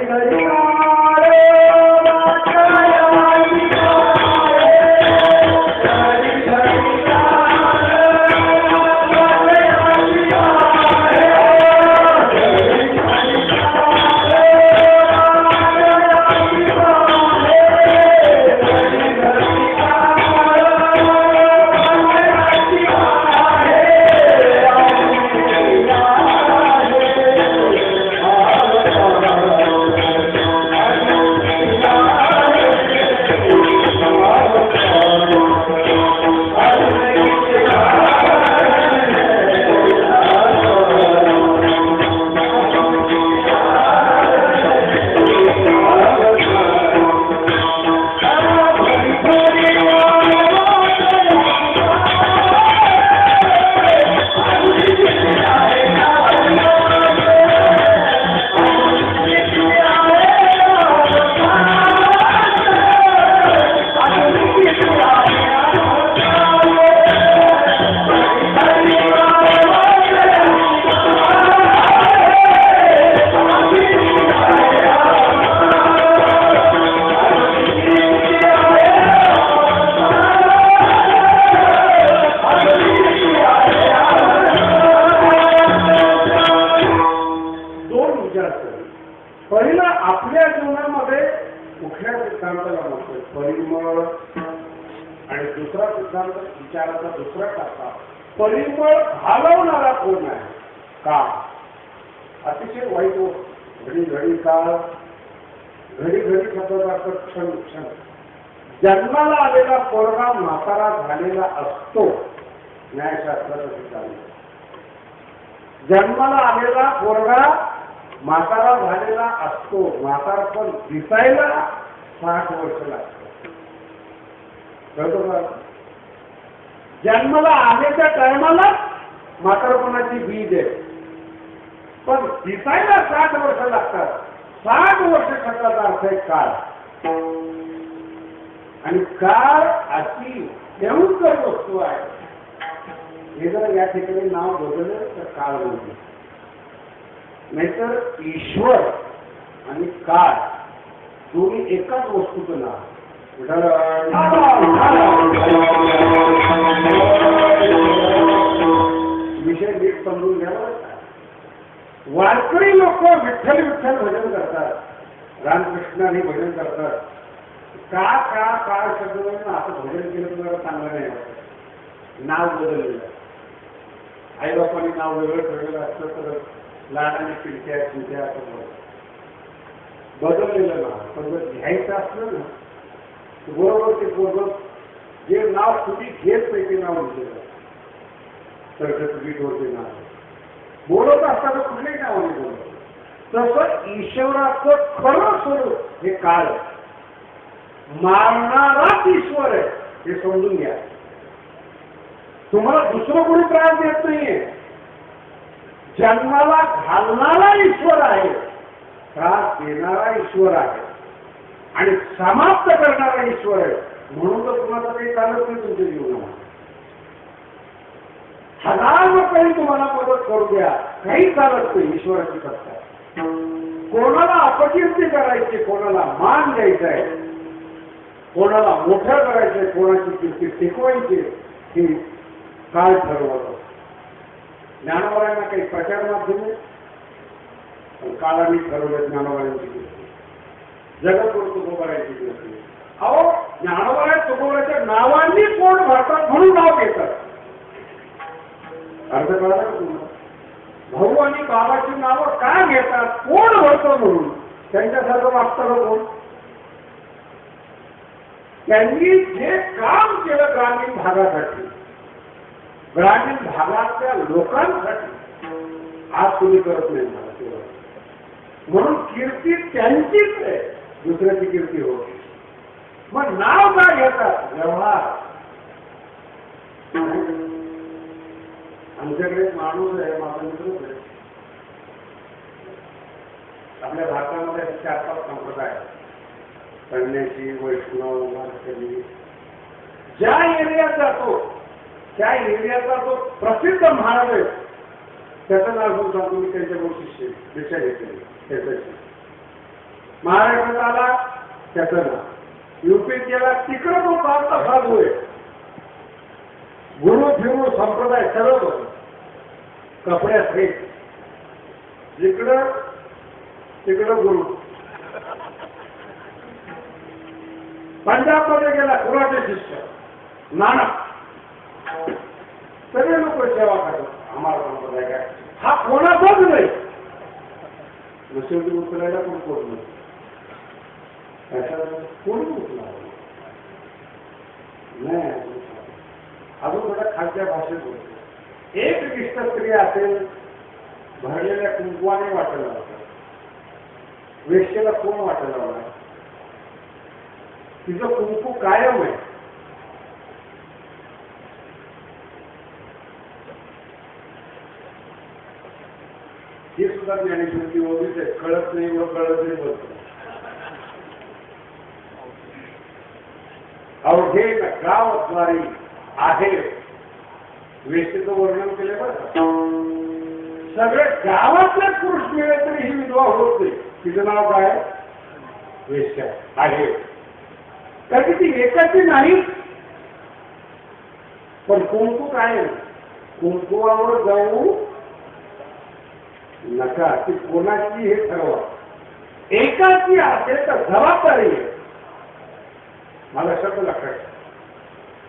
पहिला आपल्या जीवनामध्ये कुठल्या सिद्धांताला म्हणतोय? परिमळ. आणि दुसरा सिद्धांत विचाराचा दुसरा टप्पा, परिमळ घालवणारा कोण आहे? का? अतिशय वाईट घडी घडी काळ, घडी घडी शब्दाचा क्षण क्षण. जन्माला आलेला पोरगा म्हातारा झालेला असतो, न्यायशास्त्राचा सिद्धांत. जन्माला आलेला पोरगा म्हातारा झालेला असतो, म्हातारपण दिसायला 60 वर्ष लागतात. बरोबर. जन्माला आलेल्या टायमाला म्हातारपणाची बीज आहे, पण दिसायला 60 वर्ष लागतात. 60 वर्ष शब्दाचा अर्थ आहे काळ. आणि काळ अशी भयंकर वस्तू आहे. हे जर या ठिकाणी नाव बदललं तर काळ बदललं. नाहीतर ईश्वर आणि काळ दोन्ही एकाच वस्तूचं नाव. विषय नीट समजून घ्यावा. वारकरी लोक विठ्ठल विठ्ठल भजन करतात, रामकृष्णाने भजन करतात. का काळ शब्द असं भजन केलं तुम्हाला चांगलं नाही वाटत. नाव बदललेलं, आईबापांनी नाव वेगळं ठेवलेलं असतं तर लाडाने पिलक्या चिंत्या असं बदललेलं नाव. पण जर घ्यायचं असलं ना बरोबर ते बरोबर जे नाव तुम्ही घेत नाही ते नाव लिहिलेलं सरकटवीटवरते नाव बोलत असताना कुठल्याही नावाने बोलत. तसं ईश्वराचं खरं स्वरूप हे काळ, मारणाराच ईश्वर आहे हे समजून घ्या. तुम्हाला दुसरं कोणी त्रास देत नाहीये. जन्माला घालणारा ईश्वर आहे, त्रास देणारा ईश्वर आहे आणि समाप्त करणारा ईश्वर आहे. म्हणून तर तुम्हाला काही चालत नाही तुमच्या जीवनामध्ये. 1000 रुपये तुम्हाला मदत करू द्या, काही चालत नाही ईश्वराची सत्ता. कोणाला अपकीर्ती करायची, कोणाला मान द्यायचा आहे, कोणाला मोठं करायचंय, कोणाची कीर्ती टिकवायची, ही काळ ठरवतो. ज्ञानोबांना काही प्रचार माध्यमे, पण काळाने ठरवलं ज्ञानोबांची कीर्ती, जगद्गुरु तुकोबारायांची कीर्ती. अहो, ज्ञानोबाराय तुकोबाराच्या नावांनी पोट भरतात म्हणून नाव घेतात. अर्थ कळला का तुम्हाला? भाऊ आणि बाबाची नावं का घेतात? कोण भरतो म्हणून. त्यांच्यासारखं वागतं कोण? त्यांनी जे काम केलं ग्रामीण भागासाठी, ग्रामीण भागातल्या लोकांसाठी, आज तुम्ही करत नाही मला तेव्हा. म्हणून कीर्ती त्यांचीच आहे, दुसऱ्याची कीर्ती होती. मग नाव का घेतात? व्यवहार. आमच्याकडे एक माणूस आहे, माझा मित्रच आहे. आपल्या भारतामध्ये 4-5 संप्रदाय आहेत, संन्यासी, वैष्णव, वारकरी. ज्या एरियात जातो त्या एरियाचा जो प्रसिद्ध महाराज आहे त्याचं नाव घेऊन सांगतो मी, त्यांच्याकडून शिष्य दीक्षा घेतली त्याच्याशी. महाराष्ट्रात आला त्याचं नाव, युपीत गेला तिकडं तो प्रांत साधू आहे. गुरु फिरू संप्रदाय सर्व होतो, कपड्यात हे जिकडं तिकडं गुरु. पंजाब मध्ये गेला कुराचे शिष्य नानक, सगळे लोक सेवा करतात. आम्हाला संप्रदाय काय हा कोणाचाच नाही, शेवटी उचलायला पण कोण नाही, कोणी उचला नाही. अजून थोड्या खालच्या भाषेत बोलतो. एक विशिष्ट स्त्री असेल, भरलेल्या कुंकवाने वाटायला लावतात, वेश्येला कोण वाटायला लावणार? तिचं कुंकू कायम आहे. ही सुद्धा ज्ञानेश्वरी ओळीच आहे, कळत नाही व कळत नाही बोलतो. अवघे गावद्वारी आहे, वेश्येचं वर्णन केले बरं का. सगळे गावातले पुरुष मिळले तरी ही विधवा होत नाही. तिचं नाव काय? वेश्या आहे. कारण ती एकाची नाही, पण कुंकू काय, कुंकुवावर जाऊ नका. ती कोणाची हे ठरवा. एकाची असेल तर जबाबदारी आहे, मला शब्द लक्षात.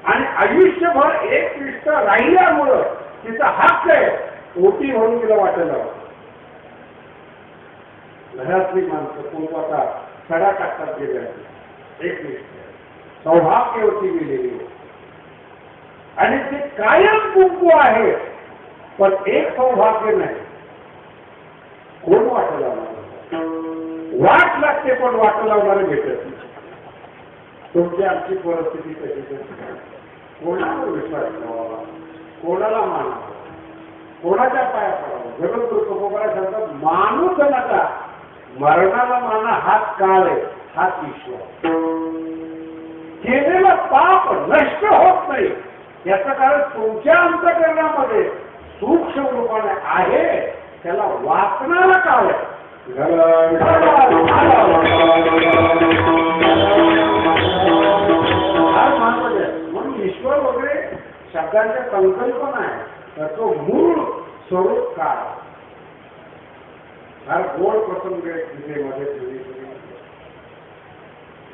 आणि आयुष्यभर एक निष्ठ राहिल्यामुळं तिचा हक्क आहे, ओटी म्हणून तिला वाटायला. घरातली माणसं कुंकवाचा सडा टाकतात गेल्या, एक निष्ठ सौभाग्यवती गेलेली आणि ते कायम कुंकू आहे, पण एक सौभाग्य नाही. कोण वाट लावणार? वाट लागते पण वाट लावणारे भेटत नाही. तुमची आमची परिस्थिती कशी? कोणावर विश्वास ठेवावा, कोणाला मानावा, कोणाच्या पाया पडावं? जगद्गुरु तुकोबाराय सांगतात, मानूच नका, मरणाला माना हाच काळ आहे, हाच ईश्वर. केलेलं पाप नष्ट होत नाही, याचं कारण तुमच्या अंतःकरणामध्ये सूक्ष्म रूपाने आहे, त्याला वाचणारा काळ आहे. म्हणून ईश्वर वगैरे शब्दांच्या संकल्पना आहे, त्याचं मूळ स्वरूप काय? फार गोड प्रसंग गीतेमध्ये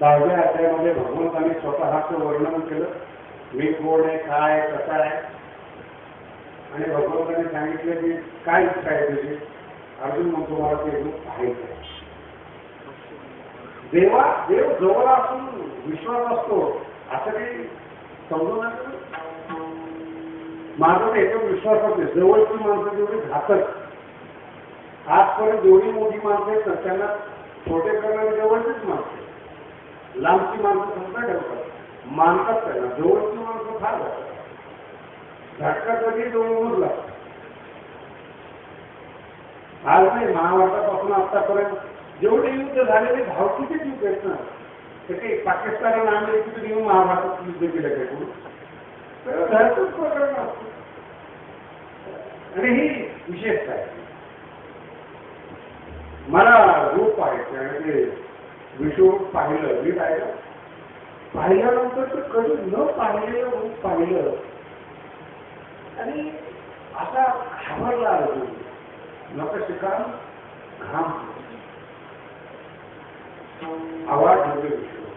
10व्या अध्यायामध्ये भगवंतांनी स्वतःचं वर्णन केलं. मी कोण आहे, काय कसं आहे, आणि भगवंतांनी सांगितलं की काय इच्छा आहे तुझी? अर्जुन म्हणतो मला ते रूप पाहायचं. देव जवळ असून विश्वास असतो असं काही समजून नका. माझा एकदम विश्वास होते, जवळची माणसं जेवढी घातक, आजपर्यंत जेवढी मोठी माणसं आहेत त्यांना छोटे करणारी जवळचीच माणसं, लांबची माणसं समजा ठेवतात, मानतात त्यांना. जवळची माणसं फार घातक, झटका कधी जवळ लागतात. आज नाही, महाभारतापासून आतापर्यंत जेवढे युद्ध झालेले धावतीचेच युद्ध आहेत ना. तर काही पाकिस्तान आणि अमेरिकेतून येऊन महाभारतात युद्ध केलं काय तर घरचंच प्रकरण असतं. आणि ही विशेषता आहे. मला रूप पाहायचं आणि ते विश्वरूप पाहिलं. मी पाहिल्यानंतर ते कधी न पाहिलेलं रूप पाहिलं आणि असा घाबरला अर्जुन. नखशिखांत घाम आवाज होते विष्णू.